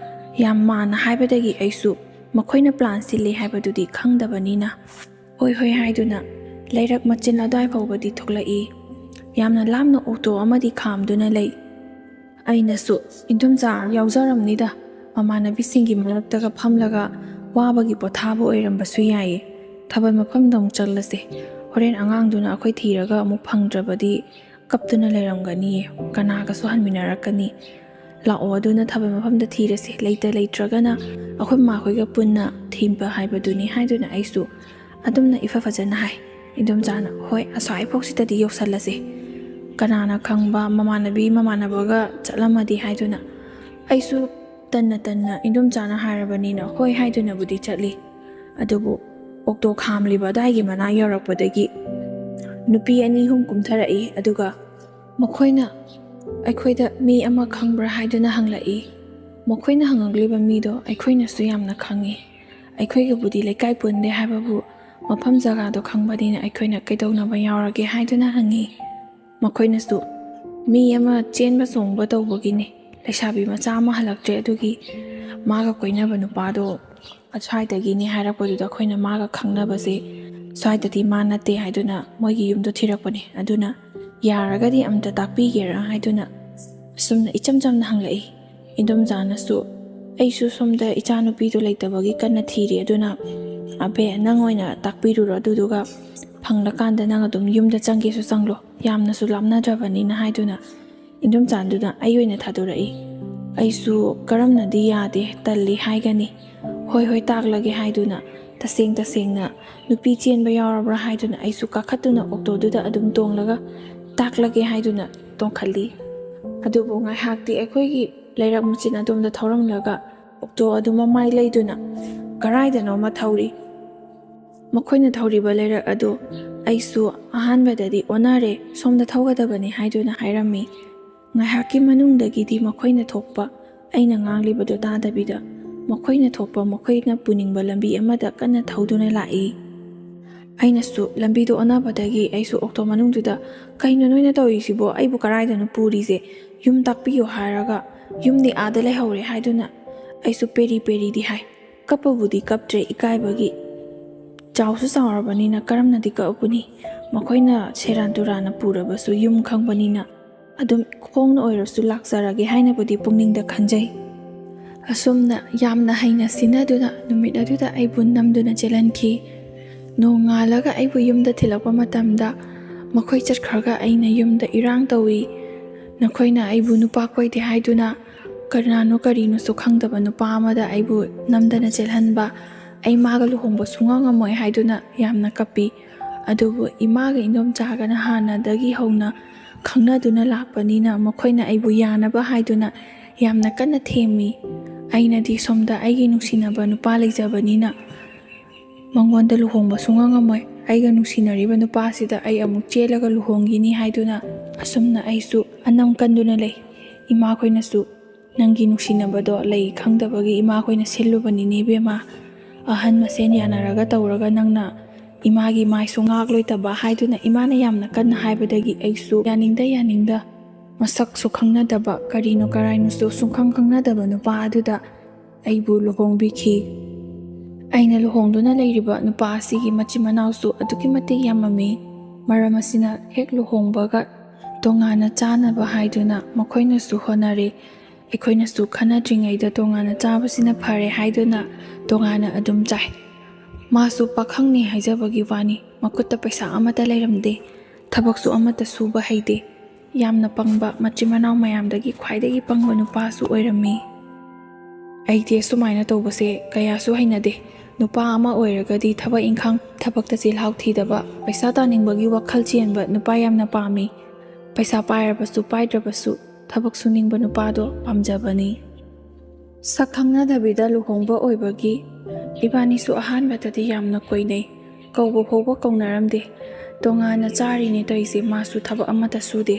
ꯌꯥꯝ ꯃꯥꯟꯅ ꯍꯥꯏꯕꯗꯒꯤ ꯑꯩꯁꯨ ꯃꯈꯣꯏꯅ ꯄ꯭ꯂꯥꯟ ꯁꯤꯜꯂꯤ ꯍꯥꯏꯕꯗꯨꯗꯤ ꯈꯪꯗꯕꯅꯤꯅ ꯍꯣꯏ ꯍꯥꯏꯗꯨꯅ ꯂꯩꯔꯛ ꯃꯆꯤꯟ ꯑꯗꯨꯋꯥꯏ ꯐꯥꯎꯕꯗꯤ ꯊꯣꯛꯂꯛꯏ꯫ ꯌꯥꯝꯅ ꯂꯥꯞꯅ ꯑꯣꯇꯣ ꯑꯃꯗꯤ ꯈꯥꯝꯗꯨꯅ ꯂꯩ꯫ ꯑꯩꯅꯁꯨ ꯏꯟꯗꯣꯝꯆꯥ ꯌꯥꯎꯖꯔꯝꯅꯤꯗ ꯃꯃꯥꯟꯅꯕꯤꯁꯤꯡꯒꯤ ꯃꯔꯛꯇꯒ ꯐꯝꯂꯒ ꯋꯥꯕꯒꯤ ꯄꯣꯊꯥꯕ ꯑꯣꯏꯔꯝꯕꯁꯨ ꯌꯥꯏꯌꯦ꯫ ꯊꯥꯕꯜ ꯃꯐꯝꯗ ꯑꯃꯨꯛ ꯆꯠꯂꯁꯦ ꯍꯣꯔꯦꯟ ꯑꯉꯥꯡꯗꯨꯅ ꯑꯩꯈꯣꯏ ꯊꯤꯔꯒ ꯑꯃꯨꯛ ꯐꯪꯗ꯭ꯔꯕꯗꯤ ꯀꯞꯇꯨꯅ ꯂꯩꯔꯝꯒꯅꯤꯌꯦ ꯀꯅꯥꯒꯁꯨ ꯍꯟꯃꯤꯟꯅꯔꯛꯀꯅꯤ꯫ ꯂꯥꯛꯑꯣ ꯑꯗꯨꯅ ꯊꯥꯕꯜ ꯃꯐꯝꯗ ꯊꯤꯔꯁꯤ ꯂꯩꯇ꯭ꯔꯒꯅ ꯑꯩꯈꯣই ꯃꯥꯈꯣꯏꯒ ꯄꯨꯟꯅ ꯊꯤꯕ ꯍꯥꯏꯕꯗꯨꯅꯤ ꯍꯥꯏꯗꯨꯅ ꯑꯩꯁꯨ ꯑꯗꯨꯝꯅ ꯏꯐ ꯐꯖꯅ ꯍꯥꯏ꯫ ꯏꯟꯗꯣꯝꯆꯥꯅ ꯍꯣꯏ ꯑꯁ꯭ꯋꯥꯏꯐꯥꯎꯁꯤꯗꯗꯤ ꯌꯧꯁꯜꯂꯁꯦ ꯀꯅꯥꯅ ꯈꯪꯕ ꯃꯃꯥꯟꯅꯕꯒ ꯆꯠꯂꯝꯃꯗꯤ ꯍꯥꯏꯗꯨꯅ ꯑꯩꯁꯨ ꯇꯟꯅ ꯏꯟꯗꯣꯝꯆꯥꯅ ꯍꯥꯏꯔꯕꯅꯤꯅ ꯍꯣꯏ ꯍꯥꯏꯗꯨꯅꯕꯨꯗꯤ ꯆꯠꯂꯤ꯫ ꯑꯗꯨꯕꯨ ꯑꯣꯛꯇꯣ ꯈꯥꯝꯂꯤꯕ ꯑꯗꯨꯋꯥꯏꯒꯤ ꯃꯅꯥꯛ ꯌꯧꯔꯛꯄꯗꯒꯤ ꯅꯨꯄꯤ 2-3 ꯀꯨꯝꯊꯔꯛꯏ ꯑꯗꯨꯒ ꯃꯈꯣꯏꯅ ꯑꯩꯈꯣꯏꯗ ꯃꯤ ꯑꯃ ꯈꯪꯕ꯭ꯔꯥ ꯍꯥꯏꯗꯨꯅ ꯍꯪꯂꯛꯏ꯫ ꯃꯈꯣꯏꯅ ꯍꯪꯉꯛꯂꯤꯕ ꯃꯤꯗꯣ ꯑꯩꯈꯣꯏꯅꯁꯨ ꯌꯥꯝꯅ ꯈꯪꯉꯤ꯫ ꯑꯩꯈꯣꯏꯒꯕꯨꯗꯤ ꯂꯩꯀꯥꯏ ꯄꯨꯟꯗꯦ ꯍꯥꯏꯕꯕꯨ ꯃꯐꯝ ꯖꯒꯥꯗꯣ ꯈꯪꯕꯅꯤꯅ ꯑꯩꯈꯣꯏꯅ ꯀꯩꯗꯧꯅꯕ ꯌꯥꯎꯔꯒꯦ ꯍꯥꯏꯗꯨꯅ ꯍꯪꯉꯤ꯫ ꯃꯈꯣꯏꯅꯁꯨ mi ama chenba songba tawbagini lesabi macha ama halaktre adugi maga koinaba nupado aswaidagini hairapaduda khoina maga khangnabase swaidadi ma nate haiduna moigi yumdo thirakpani aduna yaragadi amta takpigera haiduna sumna icham chamna hanglai indomjanasu aisu somda ichanupidu leitabagi kanna thiri aduna abe nang oina takpiruro aduduga phanglakanda nang adum yumda changge su changlo yamna su lamnadrabani na haiduna indomchanduna ayoina thadurai aisu karamnadi yade talli haigani hoi taklage haiduna tasengna nupi chenba yaurabra haiduna aisu kakhatuna oktoduda adum tonglaga taklage haiduna tongkhalli adubu ngai hakti ekhoigi leirak muchin adumda thoramlaga okto aduma mai leiduna karaidano ma thauri makhoina thauriba leirak adu aisu ahanbadadi onare somda thaugadabani haiduna hairami ngai hakki manungdagidi makhoina thokpa aina nganglibadu tadabida makhoina thokpa makhoina puningba lambi amada kanna thauduna lai ainasu lambido onabadagi aisu okto manungduda kaino noina tawisibo aibu karaidano purise yum takpiyo haraga yumni aada lehore haiduna aisu peri di hai kapabudi kaptre ikaibagi chawsu sawarbanina karamnadi kapuni makhoina seran turana purabasu yum khangbanina adum khongna oirasu laksarage hainabudi pungningda khanjai asumna yamna haina sinaduna numit aduda aibu namduna chelanki nongalaga aibu yumda thilakpa matamda makhoi chatkharga aina yumda irang tawi nakhoina aibu nupa koide haiduna karnano karino su khangdaba nupa amada aibu namdana chelhanba ai maga luhongba sungangamoi haiduna yamna kapi adubu imaga indom chagana hanadagi hongna khangnaduna lakpanina makhoina aibu yanaba haiduna yamna kanna themi ainadi somda aigi nungsinaba nupa leijabanina mangonda luhongba sungangamoi aiga nungsinariba nupa sida ai amuk chelaga luhongini haiduna asumna aisu anam kanduna lei ima khoinasu nangi nungsinabado lei khangdabagi ima khoina sellubani nebema ahan masen yanaraga tawraga nangna imagi mai sungak loitaba haiduna imana yamna kanna haibadagi aisu yaningda masak su khangnadaba karino karainu su sungkhang khangnadaba nupa aduda aibu luhongbikhi aina luhongduna leiriba nupa asigi machi manausu aduki matik yamami maram asina hek luhongbaga tongana chanaba haiduna makhoina su honare ekhoina su khanadringaida tongana chabasina phare haiduna tongana adum chai masu pakhangni haijabagi wani makutta paisa amata leiramde thabaksu amata suba haide yamna pangba machi manau mayamdagi khwaidagi pangba nupa su oirami aide sumaina tawbase kayasu hainade nupa ama oiragadi thaba inkhang thabakta chilhau thidaba paisa taningbagi wakhal chenba nupa yamna pami paisa pairabasu paidrabasu thabak suningba nupado pamjabani sakhangna dabida luhongba oibagi ibani su ahanbatadi yamna koinai kawba phawba kaunaramde tongana charini toise masu thaba amata sude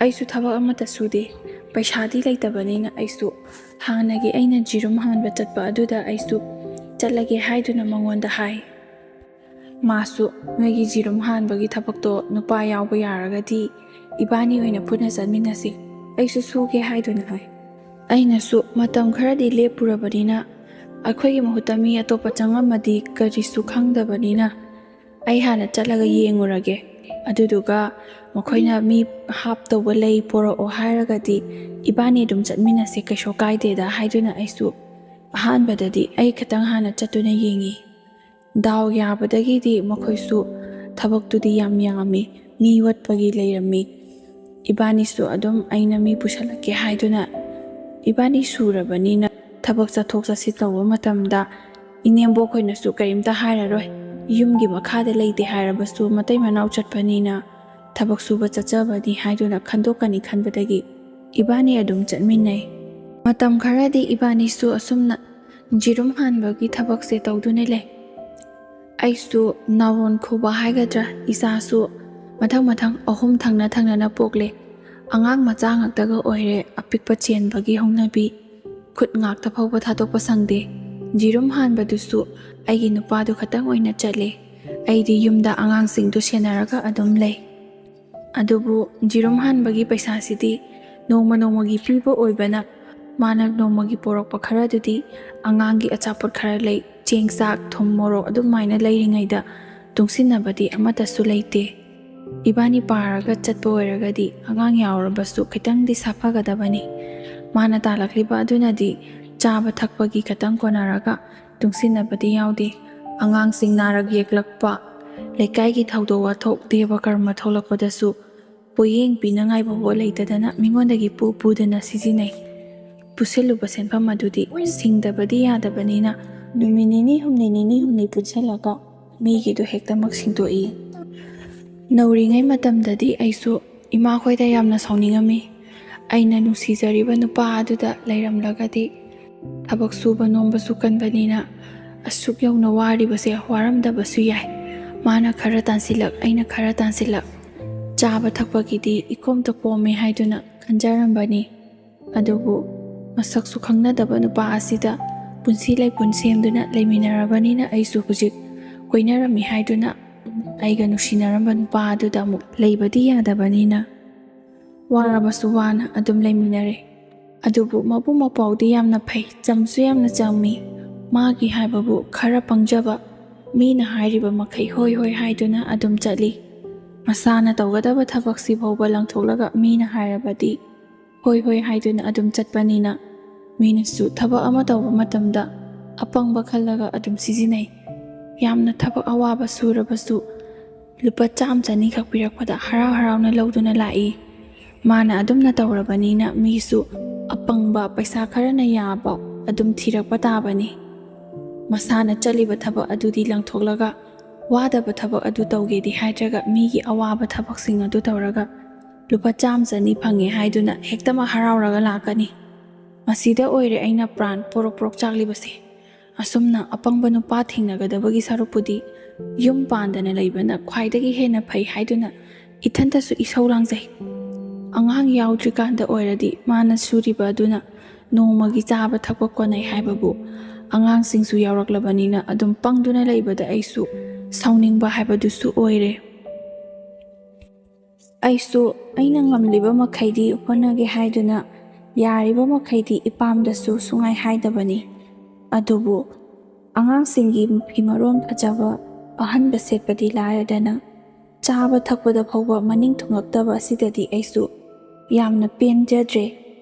aisu thaba amata sude paisadi leitabani aisu hanagi aina jirum hanba chatpa aduda aisu chatlage haiduna mangonda hai masu noigi jirum hanbagi thabakto nupa yawba yaragadi ibani oina phuna chanminasi aisu suge haiduna hai ainasu matam kharadi lepurabanina akhoigi mahuta mi atopa changamadi karisu khangdabanina ai hana chatlaga yengurage aduduga makhoina mi hap tawba lei poro o hairagadi ibani dum chatminase kaisho kaideda haiduna aisu ahanbadadi ai khatang hana chatuna yengi daw yabadagidi makhoisu thabaktudi yam yami mi watpagi leirami ibani su adum aina mi pusalake haiduna ibani surabanina thabak chathok chasi tawba matamda inembo khoina su karimta hairaroi yumgi makhada leite hairabasu matai manau chatpanina thabak suba chachabani haiduna khandokani khanbadagi ibani adum chatminai matam kharadi ibani su asumna jirum hanbagi thabak se tawdune le aisu nawon khuba haigadra isasu mathang ahum thangna na pokle angang macha ngaktaga oire apikpa chenbagi hongnabi khut ngakta phawba thatokpa sangde jirum hanbadusu aigi nupadu khatang oina chatle aidi yumda angang singdu senaraga adum lei ꯑꯗꯨꯕꯨ ꯖꯤꯔꯨꯝ ꯍꯥꯟꯕꯒꯤ ꯄꯩꯁꯥꯁꯤꯗꯤ ꯅꯣꯡꯃ ꯅꯣꯡꯃꯒꯤ ꯄꯤꯕ ꯑꯣꯏꯕꯅ ꯃꯥꯅ ꯅꯣꯡꯃꯒꯤ ꯄꯣꯔꯛꯄ ꯈꯔꯗꯨꯗꯤ ꯑꯉꯥꯡꯒꯤ ꯑꯆꯥꯄꯣꯠ ꯈꯔ ꯂꯩ, ꯆꯦꯡ ꯆꯥꯛ ꯊꯨꯝ ꯃꯣꯔꯣꯛ ꯑꯗꯨꯃꯥꯏꯅ ꯂꯩꯔꯤꯉꯩꯗ ꯇꯨꯡꯁꯤꯟꯅꯕꯗꯤ ꯑꯃꯠꯇꯁꯨ ꯂꯩꯇꯦ꯫ ꯏꯕꯥꯅꯤ ꯄꯥꯔꯒ ꯆꯠꯄ ꯑꯣꯏꯔꯒꯗꯤ ꯑꯉꯥꯡ ꯌꯥꯎꯔꯕꯁꯨ ꯈꯤꯇꯪꯗꯤ ꯁꯥꯐꯒꯗꯕꯅꯤ꯫ ꯃꯥꯅ ꯇꯥꯜꯂꯛꯂꯤꯕ ꯑꯗꯨꯅꯗꯤ ꯆꯥꯕ ꯊꯛꯄꯒꯤ ꯈꯤꯇꯪ ꯀꯣꯟꯅꯔꯒ ꯇꯨꯡꯁꯤꯟꯅꯕꯗꯤ ꯌꯥꯎꯗꯦ꯫ ꯑꯉꯥꯡꯁꯤꯡ ꯅꯥꯔꯛ ꯌꯦꯛꯂꯛꯄ, ꯂꯩꯀꯥꯏꯒꯤ ꯊꯧꯗꯣꯛ ꯋꯥꯊꯣꯛ, ꯗꯦꯕ ꯀꯔꯃ ꯊꯣꯛꯂꯛꯄꯗꯁꯨ ꯄꯣꯌꯦꯡ ꯄꯤꯅꯉꯥꯏ ꯐꯥꯎꯕ ꯂꯩꯇꯗꯅ ꯃꯤꯉꯣꯟꯗꯒꯤ ꯄꯨꯗꯅ ꯁꯤꯖꯤꯟꯅꯩ꯫ ꯄꯨꯁꯤꯜꯂꯨꯕ ꯁꯦꯟꯐꯝ ꯑꯗꯨꯗꯤ ꯁꯤꯡꯗꯕꯗꯤ ꯌꯥꯗꯕꯅꯤꯅ ꯅꯨꯃꯤꯠ ꯅꯤꯅꯤ ꯍꯨꯝꯅꯤ ꯄꯨꯟꯁꯤꯜꯂꯒ ꯃꯤꯒꯤꯗꯣ ꯍꯦꯛꯇꯃꯛ ꯁꯤꯡꯗꯣꯛꯏ꯫ ꯅꯧꯔꯤꯉꯩ ꯃꯇꯝꯗꯗꯤ ꯑꯩꯁꯨ ꯏꯃꯥꯈꯣꯏꯗ ꯌꯥꯝꯅ ꯁꯥꯎꯅꯤꯡꯉꯝꯃꯤ꯫ ꯑꯩꯅ ꯅꯨꯡꯁꯤꯖꯔꯤꯕ ꯅꯨꯄꯥ ꯑꯗꯨꯗ ꯂꯩꯔꯝꯂꯒꯗꯤ ꯊꯕꯛ ꯁꯨꯕ ꯅꯣꯝꯕꯁꯨ ꯀꯟꯕꯅꯤꯅ ꯑꯁꯨꯛ ꯌꯧꯅ ꯋꯥꯔꯤꯕꯁꯦ ꯋꯥꯔꯝꯗꯕꯁꯨ ꯌꯥꯏ꯫ ꯃꯥꯅ ꯈꯔ ꯇꯥꯟꯁꯤꯜꯂꯛ, ꯑꯩꯅ ꯈꯔ ꯇꯥꯟꯁꯤꯜꯂꯛ, ꯆꯥꯕ ꯊꯛꯄꯒꯤꯗꯤ ꯏꯀꯣꯝꯇ ꯀꯣꯝꯃꯦ ꯍꯥꯏꯗꯨꯅ ꯈꯟꯖꯔꯝꯕꯅꯤ꯫ ꯑꯗꯨꯕꯨ ꯃꯁꯛꯁꯨ ꯈꯪꯅꯗꯕ ꯅꯨꯄꯥ ꯑꯁꯤꯗ ꯄꯨꯟꯁꯤ ꯂꯩꯄꯨꯟ ꯁꯦꯝꯗꯨꯅ ꯂꯩꯃꯤꯟꯅꯔꯕꯅꯤꯅ ꯑꯩꯁꯨ ꯍꯧꯖꯤꯛ ꯀꯣꯏꯅꯔꯝꯃꯤ ꯍꯥꯏꯗꯨꯅ ꯑꯩꯒ ꯅꯨꯡꯁꯤꯅꯔꯝꯕ ꯅꯨꯄꯥ ꯑꯗꯨꯗ ꯑꯃꯨꯛ ꯂꯩꯕꯗꯤ ꯌꯥꯗꯕꯅꯤꯅ ꯋꯥꯔꯕꯁꯨ ꯋꯥꯅ ꯑꯗꯨꯝ ꯂꯩꯃꯤꯟꯅꯔꯦ꯫ ꯑꯗꯨꯕꯨ ꯃꯕꯨꯡ ꯃꯧꯄꯥꯎꯗꯤ ꯌꯥꯝꯅ ꯐꯩ, ꯆꯝꯁꯨ ꯌꯥꯝꯅ ꯆꯝꯃꯤ꯫ ꯃꯥꯒꯤ ꯍꯥꯏꯕꯕꯨ ꯈꯔ ꯄꯪꯖꯕ, ꯃꯤꯅ ꯍꯥꯏꯔꯤꯕ ꯃꯈꯩ ꯍꯣꯏ ꯍꯣꯏ ꯍꯥꯏꯗꯨꯅ ꯑꯗꯨꯝ ꯆꯠꯂꯤ꯫ ꯃꯁꯥꯅ ꯇꯧꯒꯗꯕ ꯊꯕꯛꯁꯤ ꯐꯥꯎꯕ ꯂꯪꯊꯣꯛꯂꯒ ꯃꯤꯅ ꯍꯥꯏꯔꯕꯗꯤ ꯍꯣꯏ ꯍꯣꯏ ꯍꯥꯏꯗꯨꯅ ꯑꯗꯨم ꯆꯠꯄꯅꯤꯅ ꯃꯤꯅꯁꯨ ꯊꯕꯛ ꯑꯃ ꯇꯧꯕ ꯃꯇꯝꯗ ꯑꯄꯪꯕ ꯈꯜꯂꯒ ꯑꯗꯨꯝ ꯁꯤꯖꯤꯟꯅꯩ꯫ ꯌꯥꯝꯅ ꯊꯕꯛ ꯑꯋꯥꯕ ꯁꯨꯔꯕꯁꯨ ꯂꯨꯄꯥ 100-200 ꯈꯛ ꯄꯤꯔꯛꯄꯗ ꯍꯔꯥꯎ ꯍꯔꯥꯎꯅ ꯂꯧꯗꯨꯅ ꯂꯥꯛꯏ꯫ ꯃꯥꯅ ꯑꯗꯨꯝꯅ ꯇꯧꯔꯕꯅꯤꯅ ꯃꯤꯁꯨ ꯑꯄꯪꯕ, ꯄꯩꯁా ꯈꯔꯅ ꯌꯥꯕ ꯑꯗꯨꯝ ꯊꯤꯔꯛꯄ తాꯕꯅꯤ꯫ ꯃꯁꯥꯅ ꯆꯠꯂꯤꯕ ꯊꯕꯛ ꯑꯗꯨꯗꯤ ꯂꯪꯊꯣꯛꯂꯒ ꯋꯥꯗꯕ ꯊꯕꯛ ꯑꯗꯨ ꯇꯧꯒꯦꯗꯤ ꯍꯥꯏꯗ꯭ꯔꯒ ꯃꯤꯒꯤ ꯑꯋꯥꯕ ꯊꯕꯛꯁꯤꯡ ꯑꯗꯨ ꯇꯧꯔꯒ ꯂꯨꯄꯥ 100-200 ꯐꯪꯉꯦ ꯍꯥꯏꯗꯨꯅ ꯍꯦꯛꯇꯃꯛ ꯍꯔꯥꯎꯔꯒ ꯂꯥꯛꯀꯅꯤ꯫ ꯃꯁꯤꯗ ꯑꯣꯏꯔꯦ ꯑꯩꯅ ꯄ꯭ꯔꯥꯟ ꯄꯣꯔꯣꯛ ꯄꯣꯔꯣꯛ ꯆꯥꯛꯂꯤꯕꯁꯦ꯫ ꯑꯁꯨꯝꯅ ꯑꯄꯪꯕ ꯅꯨꯄꯥ ꯊꯦꯡꯅꯒꯗꯕꯒꯤ ꯁꯔꯨꯛꯄꯨꯗꯤ ꯌꯨꯝ ꯄꯥꯟꯗꯅ ꯂꯩꯕꯅ ꯈ꯭ꯋꯥꯏꯗꯒꯤ ꯍꯦꯟꯅ ꯐꯩ ꯍꯥꯏꯗꯨꯅ ꯏꯊꯟꯇꯁꯨ ꯏꯁꯧ ꯂꯥꯡꯖꯩ꯫ ꯑꯉꯥꯡ ꯌꯥꯎꯗ꯭ꯔꯤꯀꯥꯟꯗ ꯑꯣꯏꯔꯗꯤ ꯃꯥꯅ ꯁꯨꯔꯤꯕ ꯑꯗꯨꯅ ꯅꯣꯡꯃꯒꯤ ꯆꯥꯕ ꯊꯛꯄ ꯀꯣꯟꯅꯩ ꯍꯥꯏꯕꯕꯨ ꯑꯉꯥꯡꯁꯤꯡꯁꯨ ꯌꯥꯎꯔꯛꯂꯕꯅꯤꯅ ꯑꯗꯨꯝ ꯄꯪꯗꯨꯅ ꯂꯩꯕꯗ ꯑꯩꯁꯨ ꯁꯥꯎꯅꯤꯡꯕ ꯍꯥꯏꯕꯗꯨꯁꯨ ꯑꯣꯏꯔꯦ꯫ ꯑꯩꯁꯨ ꯑꯩꯅ ꯉꯝꯂꯤꯕ ꯃꯈꯩꯗꯤ ꯍꯣꯠꯅꯒꯦ ꯍꯥꯏꯗꯨꯅ ꯌꯥꯔꯤꯕ ꯃꯈꯩꯗꯤ ꯏꯄꯥꯝꯗꯁꯨ ꯁꯨꯡꯍꯥꯏ ꯍꯥꯏꯗꯕꯅꯤ꯫ ꯑꯗꯨꯕꯨ ꯑꯉꯥꯡꯁꯤꯡꯒꯤ ꯐꯤ ꯃꯔꯣꯟ ꯐꯖꯕ ꯑꯍꯟꯕ ꯁꯦꯠꯄꯗꯤ ꯂꯥꯏꯔꯗꯅ ꯆꯥꯕ ꯊꯛꯄꯗ ꯐꯥꯎꯕ ꯃꯅꯤꯡ ꯊꯨꯡꯂꯛꯇꯕ ꯑꯁꯤꯗꯗꯤ ꯑꯩꯁꯨ ꯌꯥꯝꯅ ꯄꯦꯟꯖꯗ꯭ꯔꯦ꯫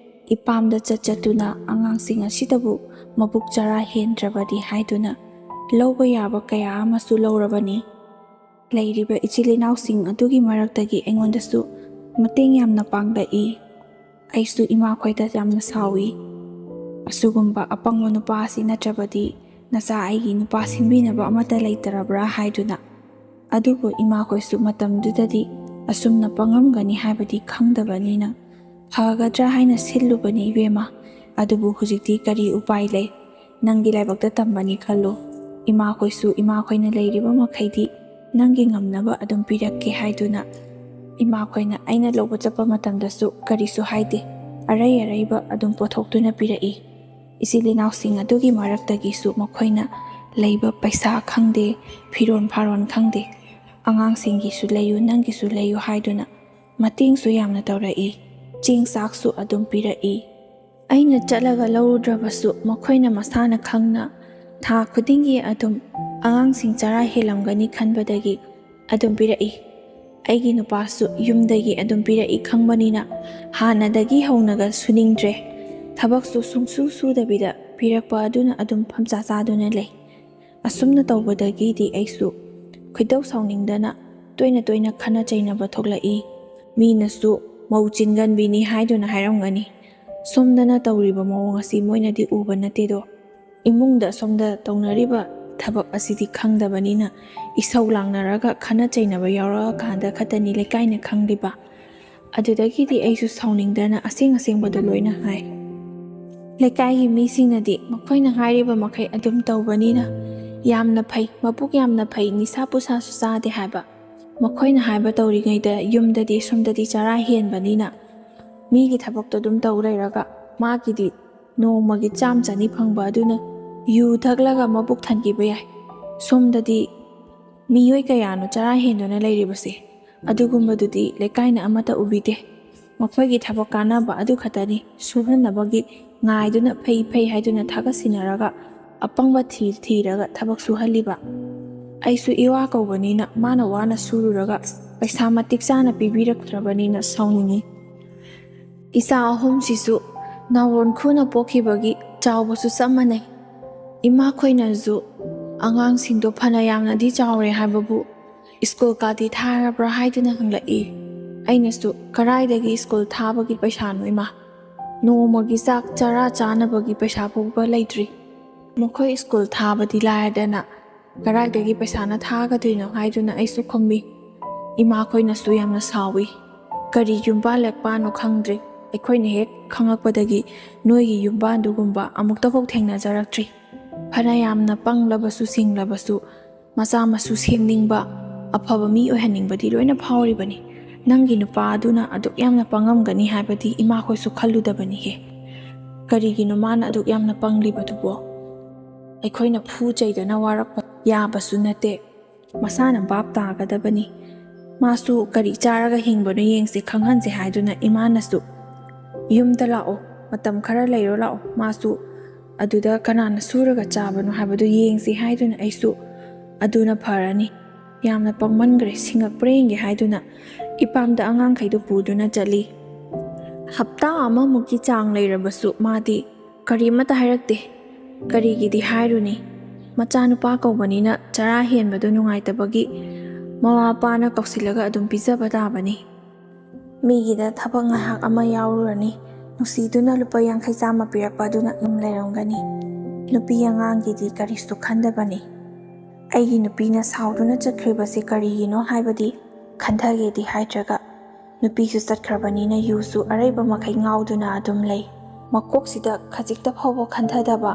ꯏꯄꯥꯝꯗ ꯆꯠꯇꯨꯅ ꯑꯉꯥꯡꯁꯤꯡ ꯑꯁꯤꯗꯕꯨ ꯃꯕꯨꯛ ꯆꯔꯥ ꯍꯦꯟꯗ꯭ꯔꯕꯗꯤ ꯍꯥꯏꯗꯨꯅ ꯂꯧꯕ ꯌꯥꯕ ꯀꯌꯥ ꯑꯃꯁꯨ ꯂꯧꯔꯕꯅꯤ꯫ ꯂꯩꯔꯤꯕ ꯏꯆꯤꯜ ꯏꯅꯥꯎꯁꯤꯡ ꯑꯗꯨꯒꯤ ꯃꯔꯛꯇꯒꯤ ꯑꯩꯉꯣꯟꯗꯁꯨ ꯃꯇꯦꯡ ꯌꯥꯝꯅ ꯄꯥꯡꯂꯛꯏ꯫ ꯑꯩꯁꯨ ꯏꯃꯥꯈꯣꯏꯗ ꯌꯥꯝꯅ ꯁꯥꯎꯏ꯫ ꯑꯁꯤꯒꯨꯝꯕ ꯑꯄꯪꯕ ꯅꯨꯄꯥ ꯑꯁꯤ ꯅꯠꯇ꯭ꯔꯕꯗꯤ ꯅꯆꯥ ꯑꯩꯒꯤ ꯅꯨꯄꯥ ꯁꯤꯟꯕꯤꯅꯕ ꯑꯃꯠꯇ ꯂꯩꯇꯔꯕ꯭ꯔꯥ ꯍꯥꯏꯗꯨꯅ꯫ ꯑꯗꯨꯕꯨ ꯏꯃꯥꯈꯣꯏꯁꯨ ꯃꯇꯝꯗꯨꯗꯗꯤ ꯑꯁꯨꯝꯅ ꯄꯪꯉꯝꯒꯅꯤ ꯍꯥꯏꯕꯗꯤ ꯈꯪꯗꯕꯅꯤꯅ ꯐꯒꯗ꯭ꯔꯥ ꯍꯥꯏꯅ ꯁꯤꯜꯂꯨꯕꯅꯤ ꯏꯕꯦꯝꯃ꯫ ꯑꯗꯨꯕꯨ ꯍꯧꯖꯤꯛꯇꯤ ꯀꯔꯤ ꯎꯄꯥꯏ ꯂꯩ, ꯅꯪꯒꯤ ꯂꯥꯏꯕꯛꯇ ꯇꯝꯕꯅꯤ ꯈꯜꯂꯨ꯫ ꯏꯃꯥꯈꯣꯏꯁꯨ ꯏꯃꯥꯈꯣꯏꯅ ꯂꯩꯔꯤꯕ ꯃꯈꯩꯗꯤ ꯅꯪꯒꯤ ꯉꯝꯅꯕ ꯑꯗꯨꯝ ꯄꯤꯔꯛꯀꯦ ꯍꯥꯏꯗꯨꯅ ꯏꯃꯥꯈꯣꯏꯅ ꯑꯩꯅ ꯂꯧꯕ ꯆꯠꯄ ꯃꯇꯝꯗꯁꯨ ꯀꯔꯤꯁꯨ ꯍꯥꯏꯗꯦ, ꯑꯔꯩ ꯑꯔꯩꯕ ꯑꯗꯨꯝ ꯄꯨꯊꯣꯛꯇꯨꯅ ꯄꯤꯔꯛꯏ꯫ ꯏꯆꯤꯜ ꯏꯅꯥꯎꯁꯤꯡ ꯑꯗꯨꯒꯤ ꯃꯔꯛꯇꯒꯤꯁꯨ ꯃꯈꯣꯏꯅ ꯂꯩꯕ ꯄꯩꯁꯥ ꯈꯪꯗꯦ, ꯐꯤꯔꯣꯟ ꯐꯥꯔꯣꯟ ꯈꯪꯗꯦ, ꯑꯉꯥꯡꯁꯤꯡꯒꯤꯁꯨ ꯂꯩꯌꯨ ꯅꯪꯒꯤꯁꯨ ꯂꯩꯌꯨ ꯍꯥꯏꯗꯨꯅ ꯃꯇꯦꯡꯁꯨ ꯌꯥꯝꯅ ꯇꯧꯔꯛꯏ꯫ ꯆꯦꯡ ꯆꯥꯛꯁꯨ ꯑꯗꯨꯝ ꯄꯤꯔꯛꯏ꯫ ꯑꯩꯅ ꯆꯠꯂꯒ ꯂꯧꯔꯨꯗ꯭ꯔꯕꯁꯨ ꯃꯈꯣꯏꯅ ꯃꯁꯥꯅ ꯈꯪꯅ ꯊꯥ ꯈꯨꯗꯤꯡꯒꯤ ꯑꯗꯨꯝ ꯑꯉꯥꯡꯁꯤꯡ ꯆꯔꯥ ꯍꯦꯜꯂꯝꯒꯅꯤ ꯈꯟꯕꯗꯒꯤ ꯑꯗꯨم ꯄꯤꯔꯛꯏ꯫ ꯑꯩꯒꯤ ꯅꯨꯄꯥꯁꯨ ꯌꯨꯝꯗꯒꯤ ꯑꯗꯨꯝ ꯄꯤꯔꯛꯏ ꯈꯪꯕꯅꯤꯅ ꯍꯥꯟꯅꯗꯒꯤ ꯍꯧꯅꯒ ꯁꯨꯅꯤꯡꯗ꯭ꯔꯦ꯫ ꯊꯕꯛꯁꯨ ꯁꯨꯡꯁꯨ ꯁꯨꯗꯕꯤꯗ ꯄꯤꯔꯛꯄ ꯑꯗꯨꯅ ꯑꯗꯨꯝ ꯐꯝꯆꯥ ꯆꯥꯗꯨꯅ ꯂꯩ꯫ ꯑꯁꯨꯝꯅ ꯇꯧꯕꯗꯒꯤꯗꯤ ꯑꯩꯁꯨ ꯈꯣꯏꯗꯧ ꯁꯥꯎꯅꯤꯡꯗꯅ ꯇꯣꯏꯅ ꯇꯣꯏꯅ ꯈꯟꯅ ꯆꯩꯅꯕ ꯊꯣꯛꯂꯛꯏ꯫ ꯃꯤꯅꯁꯨ ꯃꯧ ꯆꯤꯟꯒꯟꯕꯤꯅꯤ ꯍꯥꯏꯗꯨꯅ ꯍꯥꯏꯔꯝꯒꯅꯤ꯫ ꯁꯣꯝꯗꯅ ꯇꯧꯔꯤꯕ ꯃꯑꯣꯡ ꯑꯁꯤ ꯃꯣꯏꯅꯗꯤ ꯎꯕ ꯅꯠꯇꯦꯗꯣ꯫ ꯏꯃꯨꯡꯗ ꯁꯣꯝꯗ ꯇꯧꯅꯔꯤꯕ ꯊꯕꯛ ꯑꯁꯤꯗꯤ ꯈꯪꯗꯕꯅꯤꯅ ꯏꯁꯧ ꯂꯥꯡꯅꯔꯒ ꯈꯟꯅ ꯆꯩꯅꯕ ꯌꯥꯎꯔꯛꯑꯀꯥꯟꯗ ꯈꯛꯇꯅꯤ ꯂꯩꯀꯥꯏꯅ ꯈꯪꯂꯤꯕ꯫ ꯑꯗꯨꯗꯒꯤꯗꯤ ꯑꯩꯁꯨ ꯁꯥꯎꯅꯤꯡꯗꯅ ꯑꯁꯦꯡ ꯑꯁꯦꯡꯕꯗꯣ ꯂꯣꯏꯅ ꯍꯥꯏ꯫ ꯂꯩꯀꯥꯏꯒꯤ ꯃꯤꯁꯤꯡꯅꯗꯤ ꯃꯈꯣꯏꯅ ꯍꯥꯏꯔꯤꯕ ꯃꯈꯩ ꯑꯗꯨꯝ ꯇꯧꯕꯅꯤꯅ ꯌꯥꯝꯅ ꯐꯩ, ꯃꯕꯨꯛ ꯌꯥꯝꯅ ꯐꯩ, ꯅꯤꯁꯥ ꯄꯨꯁꯥꯁꯨ ꯆꯥꯗꯦ ꯍꯥꯏꯕ꯫ ꯃꯈꯣꯏꯅ ꯍꯥꯏꯕ ꯇꯧꯔꯤꯉꯩꯗ ꯌꯨꯝꯗꯗꯤ ꯁꯣꯝꯗꯗꯤ ꯆꯔꯥ ꯍꯦꯟꯕꯅꯤꯅ ꯃꯤꯒꯤ ꯊꯕꯛꯇꯣ ꯑꯗꯨꯝ ꯇꯧ ꯂꯩꯔꯒ ꯃꯥꯒꯤꯗꯤ ꯅꯣꯡꯃꯒꯤ 100-200 ꯐꯪꯕ ꯑꯗꯨꯅ ꯌꯨ ꯊꯛꯂꯒ ꯃꯕꯨꯛ ꯊꯟꯈꯤꯕ ꯌꯥꯏ꯫ ꯁꯣꯝꯗꯗꯤ ꯃꯤꯑꯣꯏ ꯀꯌꯥꯅꯣ ꯆꯔꯥ ꯍꯦꯟꯗꯨꯅ ꯂꯩꯔꯤꯕꯁꯦ꯫ ꯑꯗꯨꯒꯨꯝꯕꯗꯨꯗꯤ ꯂꯩꯀꯥꯏꯅ ꯑꯃꯠꯇ ꯎꯕꯤꯗꯦ꯫ ꯃꯈꯣꯏꯒꯤ ꯊꯕꯛ ꯀꯥꯟꯅꯕ ꯑꯗꯨ ꯈꯛꯇꯅꯤ ꯁꯨꯍꯟꯅꯕꯒꯤ ꯉꯥꯏꯗꯨꯅ ꯐꯩ ꯐꯩ ꯍꯥꯏꯗꯨꯅ ꯊꯥꯒꯠꯁꯤꯟꯅꯔꯒ ꯑꯄꯪꯕ ꯊꯤꯔꯒ ꯊꯕꯛ ꯁꯨꯍꯜꯂꯤꯕ꯫ ꯑꯩꯁꯨ ꯏꯋꯥ ꯀꯧꯕꯅꯤꯅ ꯃꯥꯅ ꯋꯥꯅ ꯁꯨꯔꯨꯔꯒ ꯄꯩꯁꯥ ꯃꯇꯤꯛ ꯆꯥꯅ ꯄꯤꯕꯤꯔꯛꯇ꯭ꯔꯕꯅꯤꯅ ꯁꯥꯎꯅꯤꯡꯉꯤ꯫ ꯏꯆꯥ ꯑꯍꯨꯝꯁꯤꯁꯨ ꯅꯥꯎꯔꯣꯟ ꯈꯨꯅ ꯄꯣꯛꯈꯤꯕꯒꯤ ꯆꯥꯎꯕꯁꯨ ꯆꯞ ꯃꯥꯟꯅꯩ꯫ ꯏꯃꯥꯈꯣꯏꯅꯁꯨ ꯑꯉꯥꯡꯁꯤꯡꯗꯣ ꯐꯅ ꯌꯥꯝꯅꯗꯤ ꯆꯥꯎꯔꯦ ꯍꯥꯏꯕꯕꯨ ꯁ꯭ꯀꯨꯜ ꯀꯥꯗꯤ ꯊꯥꯔꯕ꯭ꯔꯥ ꯍꯥꯏꯗꯨꯅ ꯍꯪꯂꯛꯏ꯫ ꯑꯩꯅꯁꯨ ꯀꯔꯥꯏꯗꯒꯤ ꯁ꯭ꯀꯨꯜ ꯊꯥꯕꯒꯤ ꯄꯩꯁꯥꯅꯣ ꯏꯃꯥ, ꯅꯣꯡꯃꯒꯤ ꯆꯥꯛ ꯆꯔꯥ ꯆꯥꯅꯕꯒꯤ ꯄꯩꯁꯥ ꯐꯥꯎꯕ ꯂꯩꯇ꯭ꯔꯤ꯫ ꯃꯈꯣꯏ ꯁ꯭ꯀꯨꯜ ꯊꯥꯕꯗꯤ ꯂꯥꯏꯔꯗꯅ ꯀꯔꯥꯏꯗꯒꯤ ꯄꯩꯁꯥꯅ ꯊꯥꯒꯗꯣꯏꯅꯣ ꯍꯥꯏꯗꯨꯅ ꯑꯩꯁꯨ ꯈꯨꯝꯃꯤ꯫ ꯏꯃꯥꯈꯣꯏꯅꯁꯨ ꯌꯥꯝꯅ ꯁꯥꯎꯏ꯫ ꯀꯔꯤ ꯌꯨꯝꯕꯥꯟ ꯂꯦꯛꯄꯥꯟꯅꯣ ꯈꯪꯗ꯭ꯔꯤ, ꯑꯩꯈꯣꯏꯅ ꯍꯦꯛ ꯈꯪꯉꯛꯄꯗꯒꯤ ꯅꯣꯏꯒꯤ ꯌꯨꯝꯕꯥꯟꯗꯨꯒꯨꯝꯕ ꯑꯃꯨꯛꯇꯐꯥꯎ ꯊꯦꯡꯅꯖꯔꯛꯇ꯭ꯔꯤ꯫ ꯐꯅ ꯌꯥꯝꯅ ꯄꯪꯂꯕꯁꯨ ꯁꯤꯡꯂꯕꯁꯨ ꯃꯆꯥ ꯃꯁꯨ ꯁꯦꯝꯅꯤꯡꯕ, ꯑꯐꯕ ꯃꯤ ꯑꯣꯏꯍꯟꯅꯤꯡꯕꯗꯤ ꯂꯣꯏꯅ ꯐꯥꯎꯔꯤꯕꯅꯤ꯫ ꯅꯪꯒꯤ ꯅꯨꯄꯥ ꯑꯗꯨꯅ ꯑꯗꯨꯛ ꯌꯥꯝꯅ ꯄꯪꯉꯝꯒꯅꯤ ꯍꯥꯏꯕꯗꯤ ꯏꯃꯥꯈꯣꯏꯁꯨ ꯈꯜꯂꯨꯗꯕꯅꯤꯍꯦ꯫ ꯀꯔꯤꯒꯤꯅꯣ ꯃꯥꯅ ꯑꯗꯨꯛ ꯌꯥꯝꯅ ꯄꯪꯂꯤꯕꯗꯨꯕꯣ? ꯑꯩꯈꯣꯏꯅ ꯐꯨ ꯆꯩꯗꯅ ꯋꯥꯔꯛꯄ ꯌꯥꯕꯁꯨ ꯅꯠꯇꯦ, ꯃꯁꯥꯅ ꯚꯥꯞ ꯇꯥꯒꯗꯕꯅꯤ꯫ ꯃꯥꯁꯨ ꯀꯔꯤ ꯆꯥꯔꯒ ꯍꯤꯡꯕꯅꯣ ꯌꯦꯡꯁꯤ ꯈꯪꯍꯟꯁꯦ ꯍꯥꯏꯗꯨꯅ ꯏꯃꯥꯅꯁꯨ ꯌꯨꯝꯗ ꯂꯥꯛꯑꯣ, ꯃꯇꯝ ꯈꯔ ꯂꯩꯔꯣ ꯂꯥꯛꯑꯣ, ꯃꯥꯁꯨ ꯑꯗꯨꯗ ꯀꯅꯥꯅ ꯁꯨꯔꯒ ꯆꯥꯕꯅꯣ ꯍꯥꯏꯕꯗꯨ ꯌꯦꯡꯁꯤ ꯍꯥꯏꯗꯨꯅ ꯑꯩꯁꯨ ꯑꯗꯨꯅ ꯐꯔꯅꯤ, ꯌꯥꯝꯅ ꯄꯪꯃꯟꯈ꯭ꯔꯦ, ꯁꯤꯡꯉꯛꯄ꯭ꯔꯥ ꯌꯦꯡꯒꯦ ꯍꯥꯏꯗꯨꯅ ꯏꯄꯥꯝꯗ ꯑꯉꯥꯡꯈꯩꯗꯨ ꯄꯨꯗꯨꯅ ꯆꯠꯂꯤ꯫ ꯍꯞꯇꯥ ꯑꯃꯃꯨꯛꯀꯤ ꯆꯥꯡ ꯂꯩꯔꯕꯁꯨ ꯃꯥꯗꯤ ꯀꯔꯤꯃꯠꯇ ꯍꯥꯏꯔꯛꯇꯦ꯫ ꯀꯔꯤꯒꯤꯗꯤ ꯍꯥꯏꯔꯨꯅꯤ, ꯃꯆꯥꯅꯨꯄా ꯀꯧꯕꯅꯤꯅ ꯆꯔꯥ ꯍꯦꯟꯕꯗꯨ ꯅꯨꯡꯉꯥꯏꯇꯕꯒꯤ ꯃꯃꯥ ꯃꯄꯥꯅ ꯀꯧꯁꯤꯜꯂꯒ ꯑꯗꯨꯝ ꯄꯤꯖꯕ ꯇꯥꯕꯅꯤ꯫ ꯃꯤꯒꯤꯗ ꯊꯕꯛ ꯉꯥꯏꯍꯥꯛ ꯑꯃ ꯌꯥꯎꯔꯨꯔꯅꯤ, ꯅꯨꯡꯁꯤꯗꯨꯅ ꯂꯨꯄꯥ 50 ꯆꯥꯝꯃ ꯄꯤꯔꯛꯄ ꯑꯗꯨꯅ ꯂꯩꯔꯝꯒꯅꯤ꯫ ꯅꯨꯄꯤ ꯑꯉꯥꯡꯒꯤꯗꯤ ꯀꯔꯤꯁꯨ ꯈꯟꯗꯕꯅꯤ꯫ ꯑꯩꯒꯤ ꯅꯨꯄꯤꯅ ꯁꯥꯎꯗꯨꯅ ꯆꯠꯈ꯭ꯔꯤꯕꯁꯤ ꯀꯔꯤꯒꯤꯅꯣ ꯍꯥꯏꯕꯗꯤ ꯈꯟꯊꯒꯦꯗꯤ ꯍꯥꯏꯗ꯭ꯔꯒ ꯅꯨꯄꯤꯁꯨ ꯆꯠꯈ꯭ꯔꯕꯅꯤꯅ ꯌꯨꯁꯨ ꯑꯔꯩꯕ ꯃꯈꯩ ꯉꯥꯎꯗꯨꯅ ꯑꯗꯨꯝ ꯂꯩ꯫ ꯃꯀꯣꯛꯁꯤꯗ ꯈꯖꯤꯛꯇ ꯐꯥꯎꯕ ꯈꯟꯊꯗꯕ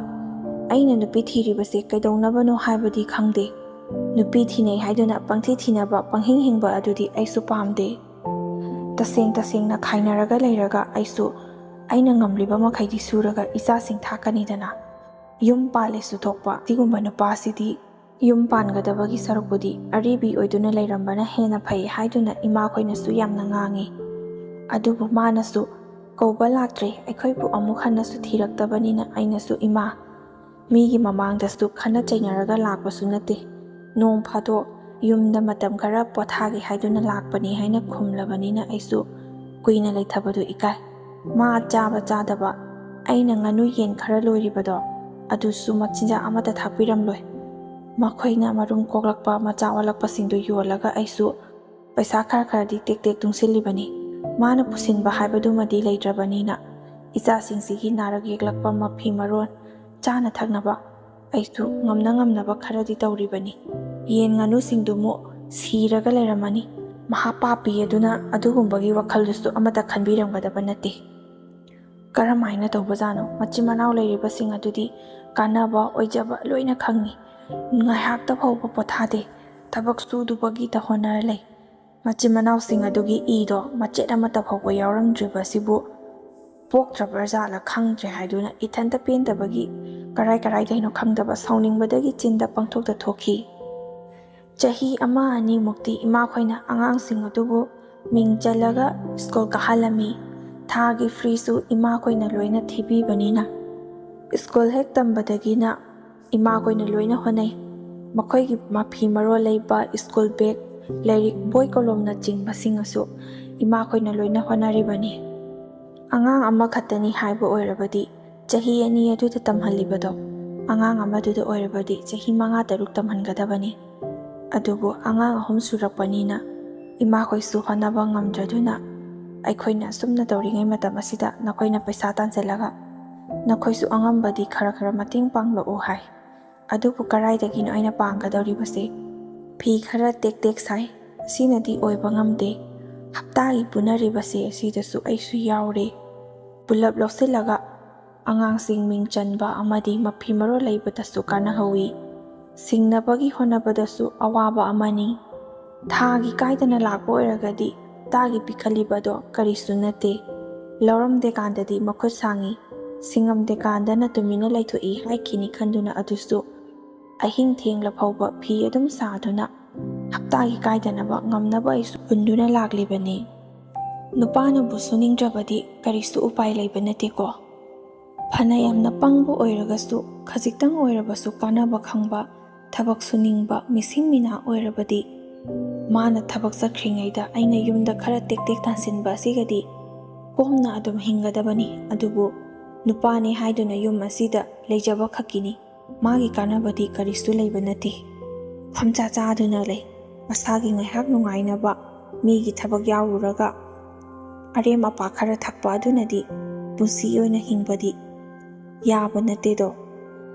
ꯑꯩꯅ ꯅꯨꯄꯤ ꯊꯤꯔꯤꯕꯁꯦ ꯀꯩꯗꯧꯅꯕꯅꯣ ꯍꯥꯏꯕꯗꯤ ꯈꯪꯗꯦ꯫ ꯅꯨꯄꯤ ꯊꯤꯅꯩ ꯍꯥꯏꯗꯨꯅ ꯄꯪꯊꯤ ꯊꯤꯅꯕ, ꯄꯪꯍꯤꯡ ꯍꯤꯡꯕ ꯑꯗꯨꯗꯤ ꯑꯩꯁꯨ ꯄꯥꯝꯗꯦ꯫ ꯇꯁꯦꯡꯅ ꯈꯥꯏꯅꯔꯒ ꯂꯩꯔꯒ ꯑꯩꯁꯨ ꯑꯩꯅ ꯉꯝꯂꯤꯕ ꯃꯈꯩꯗꯤ ꯁꯨꯔꯒ ꯏꯆꯥꯁꯤꯡ ꯊꯥꯛꯀꯅꯤꯗꯅ꯫ ꯌꯨꯝ ꯄꯥꯜꯂꯦꯁꯨ ꯊꯣꯛꯄ ꯁꯤꯒꯨꯝꯕ ꯅꯨꯄꯥꯁꯤꯗꯤ ꯌꯨꯝ ꯄꯥꯟꯒꯗꯕꯒꯤ ꯁꯔꯨꯛꯄꯨꯗꯤ ꯑꯔꯤꯕꯤ ꯑꯣꯏꯗꯨꯅ ꯂꯩꯔꯝꯕꯅ ꯍꯦꯟꯅ ꯐꯩ ꯍꯥꯏꯗꯨꯅ ꯏꯃꯥꯈꯣꯏꯅꯁꯨ ꯌꯥꯝꯅ ꯉꯥꯡꯉꯤ꯫ ꯑꯗꯨꯕꯨ ꯃꯥꯅꯁꯨ ꯀꯧꯕ ꯂꯥꯛꯇ꯭ꯔꯦ, ꯑꯩꯈꯣꯏꯕꯨ ꯑꯃꯨꯛ ꯍꯟꯅꯁꯨ ꯊꯤꯔꯛꯇꯕꯅꯤꯅ ꯑꯩꯅꯁꯨ ꯏꯃꯥ, ꯃꯤꯒꯤ ꯃꯃꯥꯡꯗꯁꯨ ꯈꯟꯅ ꯆꯩꯅꯔꯒ ꯂꯥꯛꯄꯁꯨ ꯅꯠꯇꯦ, ꯅꯣꯡ ꯐꯥꯗꯣꯛ ꯌꯨꯝꯗ ꯃꯇꯝ ꯈꯔ ꯄꯣꯊꯥꯒꯦ ꯍꯥꯏꯗꯨꯅ ꯂꯥꯛꯄꯅꯤ ꯍꯥꯏꯅ ꯈꯨꯝꯂꯕꯅꯤꯅ ꯑꯩꯁꯨ ꯀꯨꯏꯅ ꯂꯩꯊꯕꯗꯨ ꯏꯀꯥꯏ꯫ ꯃꯥ ꯆꯥꯕ ꯆꯥꯗꯕ ꯑꯩꯅ ꯉꯥꯅꯨ ꯌꯦꯟ ꯈꯔ ꯂꯣꯏꯔꯤꯕꯗꯣ ꯑꯗꯨꯁꯨ ꯃꯆꯤꯟꯖꯥꯛ ꯑꯃꯠꯇ ꯊꯥꯛꯄꯤꯔꯝꯂꯣꯏ꯫ ꯃꯈꯣꯏꯅ ꯃꯔꯨꯝ ꯀꯣꯛꯂꯛꯄ ꯃꯆꯥ ꯑꯣꯜꯂꯛꯄꯁꯤꯡꯗꯨ ꯌꯣꯜꯂꯒ ꯑꯩꯁꯨ ꯄꯩꯁꯥ ꯈꯔꯗꯤ ꯇꯦꯛ ꯇꯨꯡꯁꯤꯜꯂꯤꯕꯅꯤ꯫ ꯃꯥꯅ ꯄꯨꯁꯤꯟꯕ ꯍꯥꯏꯕꯗꯨꯃꯗꯤ ꯂꯩꯇ꯭ꯔꯕꯅꯤꯅ ꯏꯆꯥꯁꯤꯡꯁꯤꯒꯤ ꯅꯥꯔꯛ ꯌꯦꯛꯂꯛꯄ ꯃꯐꯤ ꯃꯔꯣꯟ ꯆꯥꯅ ꯊꯛꯅꯕ ꯑꯩꯁꯨ ꯉꯝꯅꯕ ꯈꯔꯗꯤ ꯇꯧꯔꯤꯕꯅꯤ꯫ ꯌꯦꯟ ꯉꯥꯅꯨꯁꯤꯡꯗꯨꯃꯨꯛ ꯁꯤꯔꯒ ꯂꯩꯔꯝꯃꯅꯤ, ꯃꯍꯥ ꯄꯥꯄꯤ ꯑꯗꯨꯅ ꯑꯗꯨꯒꯨꯝꯕꯒꯤ ꯋꯥꯈꯜꯗꯨꯁꯨ ꯑꯃꯠꯇ ꯈꯟꯕꯤꯔꯝꯒꯗꯕ ꯅꯠꯇꯦ꯫ ꯀꯔꯝꯍꯥꯏꯅ ꯇꯧꯕꯖꯥꯠꯅꯣ? ꯃꯆꯤꯟ ꯃꯅꯥꯎ ꯂꯩꯔꯤꯕꯁꯤꯡ ꯑꯗꯨꯗꯤ ꯀꯥꯟꯅꯕ ꯑꯣꯏꯖꯕ ꯂꯣꯏꯅ ꯈꯪꯉꯤ, ꯉꯥꯏꯍꯥꯛꯇ ꯐꯥꯎꯕ ꯄꯣꯊꯥꯗꯦ, ꯊꯕꯛ ꯁꯨꯗꯨꯕꯒꯤꯇ ꯍꯣꯠꯅꯔ ꯂꯩ꯫ ꯃꯆꯤꯟ ꯃꯅꯥꯎꯁꯤꯡ ꯑꯗꯨꯒꯤ ꯏꯗꯣ ꯃꯆꯦꯠ ꯑꯃꯠꯇ ꯐꯥꯎꯕ ꯌꯥꯎꯔꯝꯗ꯭ꯔꯤꯕꯁꯤꯕꯨ ꯄꯣꯛꯇ꯭ꯔꯕꯖꯥꯠꯂ ꯈꯪꯗ꯭ꯔꯦ ꯍꯥꯏꯗꯨꯅ ꯏꯊꯟꯇ ꯄꯦꯟꯗꯕꯒꯤ ꯀꯔꯥꯏꯗꯩꯅꯣ ꯈꯪꯗꯕ ꯁꯥꯎꯅꯤꯡꯕꯗꯒꯤ ꯆꯤꯟꯗ ꯄꯪꯊꯣꯛꯇ ꯊꯣꯛꯈꯤ꯫ ꯆꯍꯤ 1-2ꯃꯨꯛꯇꯤ ꯏꯃꯥꯈꯣꯏꯅ ꯑꯉꯥꯡꯁꯤꯡ ꯑꯗꯨꯕꯨ ꯃꯤꯡ ꯆꯜꯂꯒ ꯁ꯭ꯀꯨꯜ ꯀꯥꯍꯜꯂꯝꯃꯤ꯫ ꯊꯥꯒꯤ ꯐ꯭ꯔꯤꯁꯨ ꯏꯃꯥꯈꯣꯏꯅ ꯂꯣꯏꯅ ꯊꯤꯕꯤꯕꯅꯤꯅ ꯁ꯭ꯀꯨꯜ ꯍꯦꯛ ꯇꯝꯕꯗꯒꯤꯅ ꯏꯃꯥꯈꯣꯏꯅ ꯂꯣꯏꯅ ꯍꯣꯠꯅꯩ꯫ ꯃꯈꯣꯏꯒꯤ ꯃꯐꯤ ꯃꯔꯣꯜ ꯂꯩꯕ, ꯁ꯭ꯀꯨꯜ ꯕꯦꯒ, ꯂꯥꯏꯔꯤꯛ, ꯕꯣꯏ ꯀꯣꯂꯣꯝꯅꯆꯤꯡꯕꯁꯤꯡꯁꯨ ꯏꯃꯥꯈꯣꯏꯅ ꯂꯣꯏꯅ ꯍꯣꯠꯅꯔꯤꯕꯅꯤ꯫ ꯑꯉꯥꯡ ꯑꯃꯈꯛꯇꯅꯤ ꯍꯥꯏꯕ ꯑꯣꯏꯔꯕꯗꯤ ꯆꯍꯤ 2 ꯑꯗꯨꯗ ꯇꯝꯍꯜꯂꯤꯕꯗꯣ ꯑꯉꯥꯡ ꯑꯃꯗꯨꯗ ꯑꯣꯏꯔꯕꯗꯤ ಚಹꯤ 5-6 ꯇꯝꯍꯟꯒꯗꯕꯅꯤ꯫ ꯑꯗꯨꯕꯨ ꯑꯉꯥꯡ 3 ꯁꯨꯔꯛꯄꯅꯤꯅ ꯏꯃꯥꯈꯣꯏꯁꯨ ꯍꯣꯠꯅꯕ ꯉꯝꯗ꯭ꯔꯗꯨꯅ ꯑꯩꯈꯣꯏꯅ ꯑꯁꯨꯝꯅ ꯇꯧꯔꯤꯉꯩ ꯃꯇꯝ ꯑꯁꯤꯗ ꯅꯈꯣꯏꯅ ꯄꯩꯁꯥ ꯇꯥꯟꯁꯤꯜꯂꯒ ꯅꯈꯣꯏꯁꯨ ꯑꯉꯝꯕꯗꯤ ꯈꯔ ꯃꯇꯦꯡ ꯄꯥꯡꯂꯛꯎ ꯍꯥꯏ꯫ ꯑꯗꯨꯕꯨ ꯀꯔꯥꯏꯗꯒꯤꯅꯣ ꯑꯩꯅ ꯄꯥꯡꯒꯗꯧꯔꯤꯕꯁꯦ? ꯐꯤ ꯈꯔ ꯇꯦꯛ ꯁꯥꯏ, ꯑꯁꯤꯅꯗꯤ ꯑꯣꯏꯕ ꯉꯝꯗꯦ꯫ ꯍꯞꯇꯥꯒꯤ ꯄꯨꯅꯔꯤꯕꯁꯦ ꯑꯁꯤꯗꯁꯨ ꯑꯩꯁꯨ ꯌꯥꯎꯔꯦ꯫ ꯄꯨꯂꯞ ꯂꯧꯁꯤꯜꯂꯒ ꯑꯉꯥꯡꯁꯤꯡ ꯃꯤꯡ ꯆꯟꯕ ꯑꯃꯗꯤ ꯃꯐꯤ ꯃꯔꯣꯜ ꯂꯩꯕꯗꯁꯨ ꯀꯥꯟꯅꯍꯧꯋꯤ, ꯁꯤꯡꯅꯕꯒꯤ ꯍꯣꯠꯅꯕꯗꯁꯨ ꯑꯋꯥꯕ ꯑꯃꯅꯤ꯫ ꯊꯥꯒꯤ ꯀꯥꯏꯗꯅ ꯂꯥꯛꯄ ꯑꯣꯏꯔꯒꯗꯤ ꯍꯞꯇꯥꯒꯤ ꯄꯤꯈꯠꯂꯤꯕꯗꯣ ꯀꯔꯤꯁꯨ ꯅꯠꯇꯦ꯫ ꯂꯧꯔꯝꯗꯦꯀꯥꯟꯗꯗꯤ ꯃꯈꯨꯠ ꯁꯥꯡꯉꯤ, ꯁꯤꯡꯉꯝꯗꯦꯀꯥꯟꯗꯅ ꯇꯨꯃꯤꯟꯅ ꯂꯩꯊꯣꯛꯏ ꯍꯥꯏꯈꯤꯅꯤ ꯈꯟꯗꯨꯅ ꯑꯗꯨꯁꯨ ꯑꯍꯤꯡ ꯊꯦꯡꯂ ꯐꯥꯎꯕ ꯐꯤ ꯑꯗꯨꯝ ꯁꯥꯗꯨꯅ ꯍꯞꯇꯥꯒꯤ ꯀꯥꯏꯗꯅꯕ ꯉꯝꯅꯕ ꯑꯩꯁꯨ ꯍꯨꯟꯗꯨꯅ ꯂꯥꯛꯂꯤꯕꯅꯤ꯫ ꯅꯨꯄꯥꯅꯕꯨ ꯁꯨꯅꯤꯡꯗ꯭ꯔꯕꯗꯤ ꯀꯔꯤꯁꯨ ꯎꯄꯥꯏ ꯂꯩꯕ ꯅꯠꯇꯦꯀꯣ꯫ ꯐꯅ ꯌꯥꯝꯅ ꯄꯪꯕ ꯑꯣꯏꯔꯒꯁꯨ ꯈꯖꯤꯛꯇꯪ ꯑꯣꯏꯔꯕꯁꯨ ꯀꯥꯟꯅꯕ ꯈꯪꯕ, ꯊꯕꯛ ꯁꯨꯅꯤꯡꯕ ꯃꯤꯁꯤꯡ ꯃꯤꯅꯥ ꯑꯣꯏꯔꯕꯗꯤ ꯃꯥꯅ ꯊꯕꯛ ꯆꯠꯈ꯭ꯔꯤꯉꯩꯗ ꯑꯩꯅ ꯌꯨꯝꯗ ꯈꯔ ꯇꯦꯛ ꯇꯦꯛ ꯇꯥꯟꯁꯤꯟꯕ ꯑꯁꯤꯒꯗꯤ ꯀꯣꯝꯅ ꯑꯗꯨꯝ ꯍꯤꯡꯒꯗꯕꯅꯤ꯫ ꯑꯗꯨꯕꯨ ꯅꯨꯄꯥꯅꯤ ꯍꯥꯏꯗꯨꯅ ꯌꯨꯝ ꯑꯁꯤꯗ ꯂꯩꯖꯕ ꯈꯛꯀꯤꯅꯤ, ꯃꯥꯒꯤ ꯀꯥꯟꯅꯕꯗꯤ ꯀꯔꯤꯁꯨ ꯂꯩꯕ ꯅꯠꯇꯦ꯫ ꯐꯝꯆꯥ ꯆꯥꯗꯨꯅ ꯂꯩ, ꯃꯁꯥꯒꯤ ꯉꯥꯏꯍꯥꯛ ꯅꯨꯡꯉꯥꯏꯅꯕ ꯃꯤꯒꯤ ꯊꯕꯛ ꯌꯥꯎꯔꯨꯔꯒ ꯑꯔꯦꯝ ꯑꯄꯥ ꯈꯔ ꯊꯛꯄ ꯑꯗꯨꯅꯗꯤ ꯄꯨꯟꯁꯤ ꯑꯣꯏꯅ ꯍꯤꯡꯕꯗꯤ ꯌꯥꯕ ꯅꯠꯇꯦꯗꯣ꯫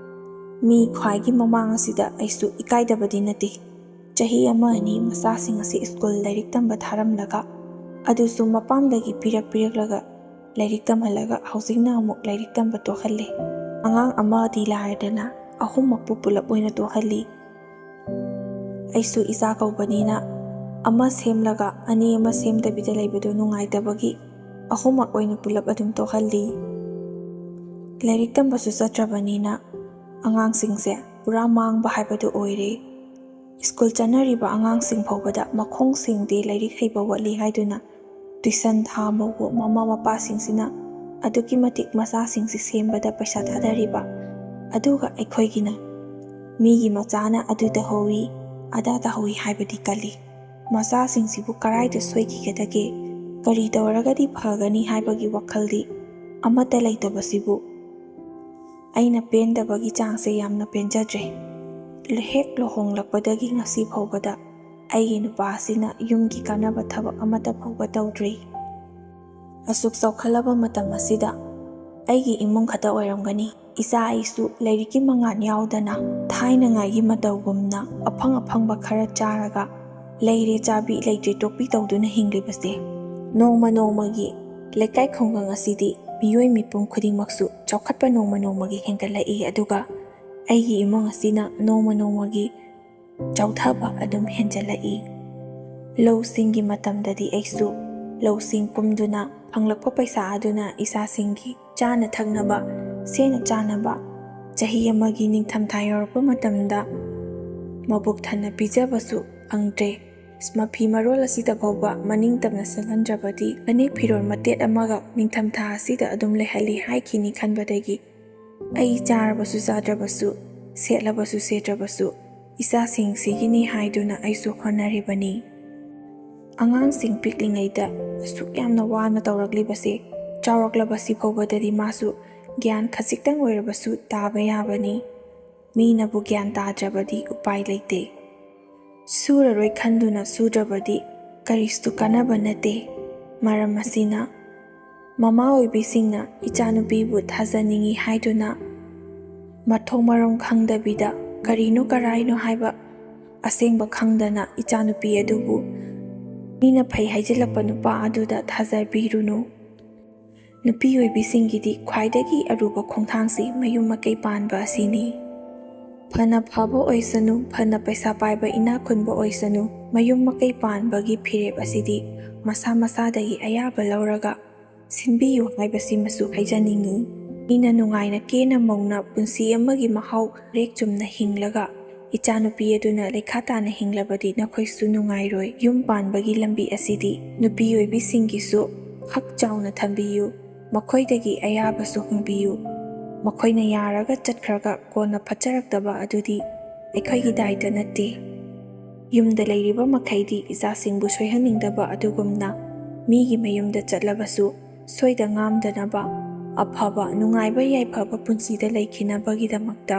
ꯃꯤ ꯈ꯭ꯋꯥꯏꯒꯤ ꯃꯃꯥꯡ ꯑꯁꯤꯗ ꯑꯩꯁꯨ ꯏꯀꯥꯏꯗꯕꯗꯤ ꯅꯠꯇꯦ꯫ ꯆꯍꯤ 1-2 ꯃꯆꯥꯁꯤꯡ ꯑꯁꯤ ꯁ꯭ꯀꯨꯜ ꯂꯥꯏꯔꯤꯛ ꯇꯝꯕ ꯊꯥꯔꯝꯂꯒ, ꯑꯗꯨꯁꯨ ꯃꯄꯥꯝꯗꯒꯤ ꯄꯤꯔꯛꯂꯒ ꯂꯥꯏꯔꯤꯛ ꯇꯝꯍꯜꯂꯒ ꯍꯧꯖꯤꯛꯅ ꯑꯃꯨꯛ ꯂꯥꯏꯔꯤꯛ ꯇꯝꯕ ꯇꯣꯛꯍꯜꯂꯦ꯫ ꯑꯉꯥꯡ ꯑꯃꯗꯤ ꯂꯥꯏꯔꯗꯅ ꯑꯍꯨꯝꯃꯛꯄꯨ ꯄꯨꯂꯞ ꯑꯣꯏꯅ ꯇꯣꯛꯍꯜꯂꯤ꯫ ꯑꯩꯁꯨ ꯏꯆꯥ ꯀꯧꯕꯅꯤꯅ ꯑꯃ ꯁꯦꯝꯂꯒ ꯑꯅꯤ ꯑꯃ ꯁꯦꯝꯗꯕꯤꯗ ꯂꯩꯕꯗꯨ ꯅꯨꯡꯉꯥꯏꯇꯕꯒꯤ ꯑꯍꯨꯝꯃꯛ ꯑꯣꯏꯅ ꯄꯨꯂꯞ ꯑꯗꯨꯝ ꯇꯣꯛꯍꯜꯂꯤ꯫ ꯂꯥꯏꯔꯤꯛ ꯇꯝꯕꯁꯨ ꯆꯠꯇ꯭ꯔꯕꯅꯤꯅ ꯑꯉꯥꯡꯁꯤꯡꯁꯦ ꯄꯨꯔꯥ ꯃꯥꯡꯕ ꯍꯥꯏꯕꯗꯨ ꯑꯣꯏꯔꯦ꯫ ꯁ꯭ꯀꯨꯜ ꯆꯠꯅꯔꯤꯕ ꯑꯉꯥꯡꯁꯤꯡ ꯐꯥꯎꯕꯗ ꯃꯈꯣꯡ ꯁꯦꯡꯗꯦ, ꯂꯥꯏꯔꯤꯛ ꯍꯩꯕ ꯋꯥꯠꯂꯤ ꯍꯥꯏꯗꯨꯅ ꯇꯨꯏꯁꯟ ꯊꯥꯕꯕꯨ ꯃꯃꯥ ꯃꯄꯥꯁꯤꯡꯁꯤꯅ ꯑꯗꯨꯛꯀꯤ ꯃꯇꯤꯛ ꯃꯆꯥꯁꯤꯡꯁꯤ ꯁꯦꯝꯕꯗ ꯄꯩꯁా ꯊꯥꯗꯔꯤꯕ꯫ ꯑꯗꯨꯒ ꯑꯩꯈꯣꯏꯒꯤꯅ ꯃꯤꯒꯤ ꯃꯆꯥꯅ ꯑꯗꯨ ꯇꯧꯍꯧꯏ ꯑꯗꯥ ꯇꯧꯍꯧꯏ ꯍꯥꯏꯕꯗꯤ ꯀꯜꯂꯤ꯫ ꯃꯆꯥꯁꯤꯡꯁꯤꯕꯨ ꯀꯔꯥꯏꯗ ꯁꯣꯏꯈꯤꯒꯗꯒꯦ, ꯀꯔꯤ ꯇꯧꯔꯒꯗꯤ ꯐꯒꯅꯤ ꯍꯥꯏꯕꯒꯤ ꯋꯥꯈꯜꯗꯤ ꯑꯃꯠꯇ ꯂꯩꯇꯕꯁꯤꯕꯨ ꯑꯩꯅ ꯄꯦꯟꯗꯕꯒꯤ ꯆꯥꯡꯁꯦ ꯌꯥꯝꯅ ꯄꯦꯟꯖꯗ꯭ꯔꯦ꯫ ꯍꯦꯛ ꯂꯨꯍꯣꯡꯂꯛꯄꯗꯒꯤ ꯉꯁꯤ ꯐꯥꯎꯕꯗ ꯑꯩꯒꯤ ꯅꯨꯄꯥ ꯑꯁꯤꯅ ꯌꯨꯝꯒꯤ ꯀꯥꯟꯅꯕ ꯊꯕꯛ ꯑꯃꯠꯇ ꯐꯥꯎꯕ ꯇꯧꯗ꯭ꯔꯤ꯫ ꯑꯁꯨꯛ ꯆꯥꯎꯈꯠꯂꯕ ꯃꯇꯝ ꯑꯁꯤꯗ ꯑꯩꯒꯤ ꯏꯃꯨꯡ ꯈꯛꯇ ꯑꯣꯏꯔꯝꯒꯅꯤ ꯏꯆꯥ ꯑꯩꯁꯨ ꯂꯥꯏꯔꯤꯛꯀꯤ ꯃꯉꯥꯜ ꯌꯥꯎꯗꯅ ꯊꯥꯏꯅꯉꯥꯏꯒꯤ ꯃꯇꯧꯒꯨꯝꯅ ꯑꯐꯪ ꯑꯐꯪꯕ ꯈꯔ ꯆꯥꯔꯒ ꯂꯩꯔꯦ ꯆꯥꯕꯤ ꯂꯩꯇ꯭ꯔꯦ ꯇꯣꯛꯄꯤ ꯇꯧꯗꯨꯅ ꯍꯤꯡꯂꯤꯕꯁꯦ꯫ ꯅꯣꯡꯃ ꯅꯣꯡꯃꯒꯤ ꯂꯩꯀꯥꯏ ꯈꯨꯡꯒꯪ ꯑꯁꯤꯗꯤ ꯃꯤꯑꯣꯏ ꯃꯤꯄꯨꯝ ꯈꯨꯗꯤꯡꯃꯛꯁꯨ ꯆꯥꯎꯈꯠꯄ ꯅꯣꯡꯃ ꯅꯣꯡꯃꯒꯤ ꯍꯦꯟꯒꯠꯂꯛꯏ, ꯑꯗꯨꯒ ꯑꯩꯒꯤ ꯏꯃꯨꯡ ꯑꯁꯤꯅ ꯅꯣꯡꯃ ꯅꯣꯡꯃꯒꯤ ꯆꯥꯎꯊꯕ ꯑꯗꯨꯝ ꯍꯦꯟꯖꯜꯂꯛꯏ꯫ ꯂꯧꯁꯤꯡꯒꯤ ꯃꯇꯝꯗꯗꯤ ꯑꯩꯁꯨ ꯂꯧꯁꯤꯡ ꯀꯨꯝꯗꯨꯅ ꯐꯪꯂꯛꯄ ꯄꯩꯁꯥ ꯑꯗꯨꯅ ꯏꯆꯥꯁꯤꯡꯒꯤ ꯆꯥꯅ ꯊꯛꯅꯕ, ꯁꯦꯠꯅ ꯆꯥꯅꯕ, ꯆꯍꯤ ꯑꯃꯒꯤ ꯅꯤꯡꯊꯝꯊꯥ ꯌꯧꯔꯛꯄ ꯃꯇꯝꯗ ꯃꯕꯨꯛ ꯊꯟꯅ ꯄꯤꯖꯕꯁꯨ ꯐꯪꯗ꯭ꯔꯦ꯫ ꯃꯐꯤ ꯃꯔꯣꯜ ꯑꯁꯤꯗ ꯐꯥꯎꯕ ꯃꯅꯤꯡ ꯇꯝꯅ ꯆꯠꯍꯟꯗ꯭ꯔꯕꯗꯤ ꯐꯅꯦꯛ ꯐꯤꯔꯣꯜ ꯃꯇꯦꯠ ꯑꯃꯒ ꯅꯤꯡꯊꯝꯊꯥ ꯑꯁꯤꯗ ꯑꯗꯨꯝ ꯂꯩꯍꯜꯂꯤ ꯍꯥꯏꯈꯤꯅꯤ ꯈꯟꯕꯗꯒꯤ ꯑꯩ ꯆꯥꯔꯕꯁꯨ ꯆꯥꯗ꯭ꯔꯕꯁꯨ, ꯁꯦꯠꯂꯕꯁꯨ ꯁꯦꯠꯇ꯭ꯔꯕꯁꯨ ꯏꯆꯥꯁꯤꯡꯁꯤꯒꯤꯅꯤ ꯍꯥꯏꯗꯨꯅ ꯑꯩꯁꯨ ꯍꯣꯠꯅꯔꯤꯕꯅꯤ꯫ ꯑꯉꯥꯡꯁꯤꯡ ꯄꯤꯛꯂꯤꯉꯩꯗ ꯑꯁꯨꯛ ꯌꯥꯝꯅ ꯋꯥꯅ ꯇꯧꯔꯛꯂꯤꯕꯁꯦ ꯆꯥꯎꯔꯛꯂꯕꯁꯤ ꯐꯥꯎꯕꯗꯗꯤ ꯃꯥꯁꯨ ꯒ꯭ꯌꯥꯟ ꯈꯖꯤꯛꯇꯪ ꯑꯣꯏꯔꯕꯁꯨ ꯇꯥꯕ ꯌꯥꯕꯅꯤ꯫ ꯃꯤꯅꯕꯨ ꯒ꯭ꯌꯥꯟ ꯇꯥꯗ꯭ꯔꯕꯗꯤ ꯎꯄꯥꯏ ꯂꯩꯇꯦ꯫ ꯁꯨꯔꯔꯣꯏ ꯈꯟꯗꯨꯅ ꯁꯨꯗ꯭ꯔꯕꯗꯤ ꯀꯔꯤꯁꯨ ꯀꯥꯟꯅꯕ ꯅꯠꯇꯦ꯫ ꯃꯔꯝ ꯑꯁꯤꯅ ꯃꯃꯥ ꯑꯣꯏꯕꯤꯁꯤꯡꯅ ꯏꯆꯥꯅꯨꯄꯤꯕꯨ ꯊꯥꯖꯅꯤꯡꯏ ꯍꯥꯏꯗꯨꯅ ꯃꯊꯣꯡ ꯃꯔꯝ ꯈꯪꯗꯕꯤꯗ ꯀꯔꯤꯅꯣ ꯀꯔꯥꯏꯅꯣ ꯍꯥꯏꯕ ꯑꯁꯦꯡꯕ ꯈꯪꯗꯅ ꯏꯆꯥꯅꯨꯄꯤ ꯑꯗꯨꯕꯨ ꯃꯤꯅ ꯐꯩ ꯍꯥꯏꯖꯤꯜꯂꯛꯄ ꯅꯨꯄꯥ ꯑꯗꯨꯗ ꯊꯥꯖꯕꯤꯔꯨꯅꯨ꯫ ꯅꯨꯄꯤ ꯑꯣꯏꯕꯤꯁꯤꯡꯒꯤꯗꯤ ꯈ꯭ꯋꯥꯏꯗꯒꯤ ꯑꯔꯨꯕ ꯈꯣꯡꯊꯥꯡꯁꯤ ꯃꯌꯨꯝ ꯃꯀꯩ ꯄꯥꯟꯕ ꯑꯁꯤꯅꯤ꯫ ꯐꯅ ꯐꯕ ꯑꯣꯏꯁꯅꯨ, ꯐꯅ ꯄꯩꯁా ꯄꯥꯏꯕ ꯏꯅꯥꯛ ꯈꯨꯟꯕ ꯑꯣꯏꯁꯅꯨ, ꯃꯌꯨꯝ ꯃꯀꯩ ꯄꯥꯟꯕꯒꯤ ꯐꯤꯔꯦꯞ ꯑꯁꯤꯗꯤ ꯃꯁꯥ ꯃꯁꯥꯗꯒꯤ ꯑꯌꯥꯕ ꯂꯧꯔꯒ ꯁꯤꯟꯕꯤꯌꯨ ꯍꯥꯏꯕꯁꯤꯃꯁꯨ ꯍꯥꯏꯖꯅꯤꯡꯏ꯫ ꯃꯤꯅ ꯅꯨꯡꯉꯥꯏꯅ ꯀꯦꯅ ꯃꯧꯅ ꯄꯨꯟꯁꯤ ꯑꯃꯒꯤ ꯃꯍꯥꯎ ꯔꯦꯛ ꯆꯨꯝꯅ ꯍꯤꯡꯂꯒ ꯏꯆꯥꯅꯨꯄꯤ ꯑꯗꯨꯅ ꯂꯩꯈꯥ ꯇꯥꯅ ꯍꯤꯡꯂꯕꯗꯤ ꯅꯈꯣꯏꯁꯨ ꯅꯨꯡꯉꯥꯏꯔꯣꯏ꯫ ꯌꯨꯝ ꯄꯥꯟꯕꯒꯤ ꯂꯝꯕꯤ ꯑꯁꯤꯗꯤ ꯅꯨꯄꯤ ꯑꯣꯏꯕꯤꯁꯤꯡꯒꯤꯁꯨ ꯍꯛ ꯆꯥꯎꯅ ꯊꯝꯕꯤꯌꯨ, ꯃꯈꯣꯏꯗꯒꯤ ꯑꯌꯥꯕꯁꯨ ꯍꯪꯕꯤꯌꯨ꯫ ꯃꯈꯣꯏꯅ ꯌꯥꯔꯒ ꯆꯠꯈ꯭ꯔꯒ ꯀꯣꯟꯅ ꯐꯠꯆꯔꯛꯇꯕ ꯑꯗꯨꯗꯤ ꯑꯩꯈꯣꯏꯒꯤ ꯗꯥꯏꯇ ꯅꯠꯇꯦ꯫ ꯌꯨꯝꯗ ꯂꯩꯔꯤꯕ ꯃꯈꯩꯗꯤ ꯏꯆꯥꯁꯤꯡꯕꯨ ꯁꯣꯏꯍꯟꯅꯤꯡꯗꯕ ꯑꯗꯨꯒꯨꯝꯅ ꯃꯤꯒꯤ ꯃꯌꯨꯝꯗ ꯆꯠꯂꯕꯁꯨ ꯁꯣꯏꯗ ꯉꯥꯝꯗꯅꯕ ꯑꯐꯕ ꯅꯨꯡꯉꯥꯏꯕ ꯌꯥꯏꯐꯕ ꯄꯨꯟꯁꯤꯗ ꯂꯩꯈꯤꯅꯕꯒꯤꯗꯃꯛꯇ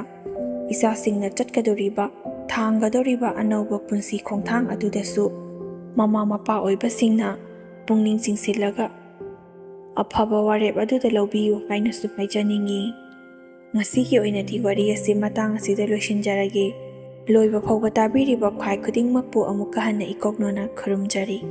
ꯏꯆꯥꯁꯤꯡꯅ ꯆꯠꯀꯗꯧꯔꯤꯕ, ꯊꯥꯡꯒꯗꯧꯔꯤꯕ ꯑꯅꯧꯕ ꯄꯨꯟꯁꯤ ꯈꯣꯡꯊꯥꯡ ꯑꯗꯨꯗꯁꯨ ꯃꯃꯥ ꯃꯄꯥ ꯑꯣꯏꯕꯁꯤꯡꯅ ꯄꯨꯛꯅꯤꯡ ꯆꯤꯡꯁꯤꯜꯂꯒ ꯑꯐꯕ ꯋꯥꯔꯦꯞ ꯑꯗꯨꯗ ꯂꯧꯕꯤꯌꯨ ꯍꯥꯏꯅꯁꯨ ꯍꯥꯏꯖꯅꯤꯡꯏ꯫ ꯉꯁꯤꯒꯤ ꯑꯣꯏꯅꯗꯤ ꯋꯥꯔꯤ ꯑꯁꯤ ꯃꯇꯥꯡ ꯑꯁꯤꯗ ꯂꯣꯏꯁꯤꯟꯖꯔꯒꯦ꯫ ꯂꯣꯏꯕ ꯐꯥꯎꯕ ꯇꯥꯕꯤꯔꯤꯕ ꯈ꯭ꯋꯥꯏ ꯈꯨꯗꯤꯡꯃꯛꯄꯨ ꯑꯃꯨꯛꯀ ꯍꯟꯅ ꯏꯀꯣꯛꯅꯣꯅ ꯈꯨꯔꯨꯝꯖꯔꯤ꯫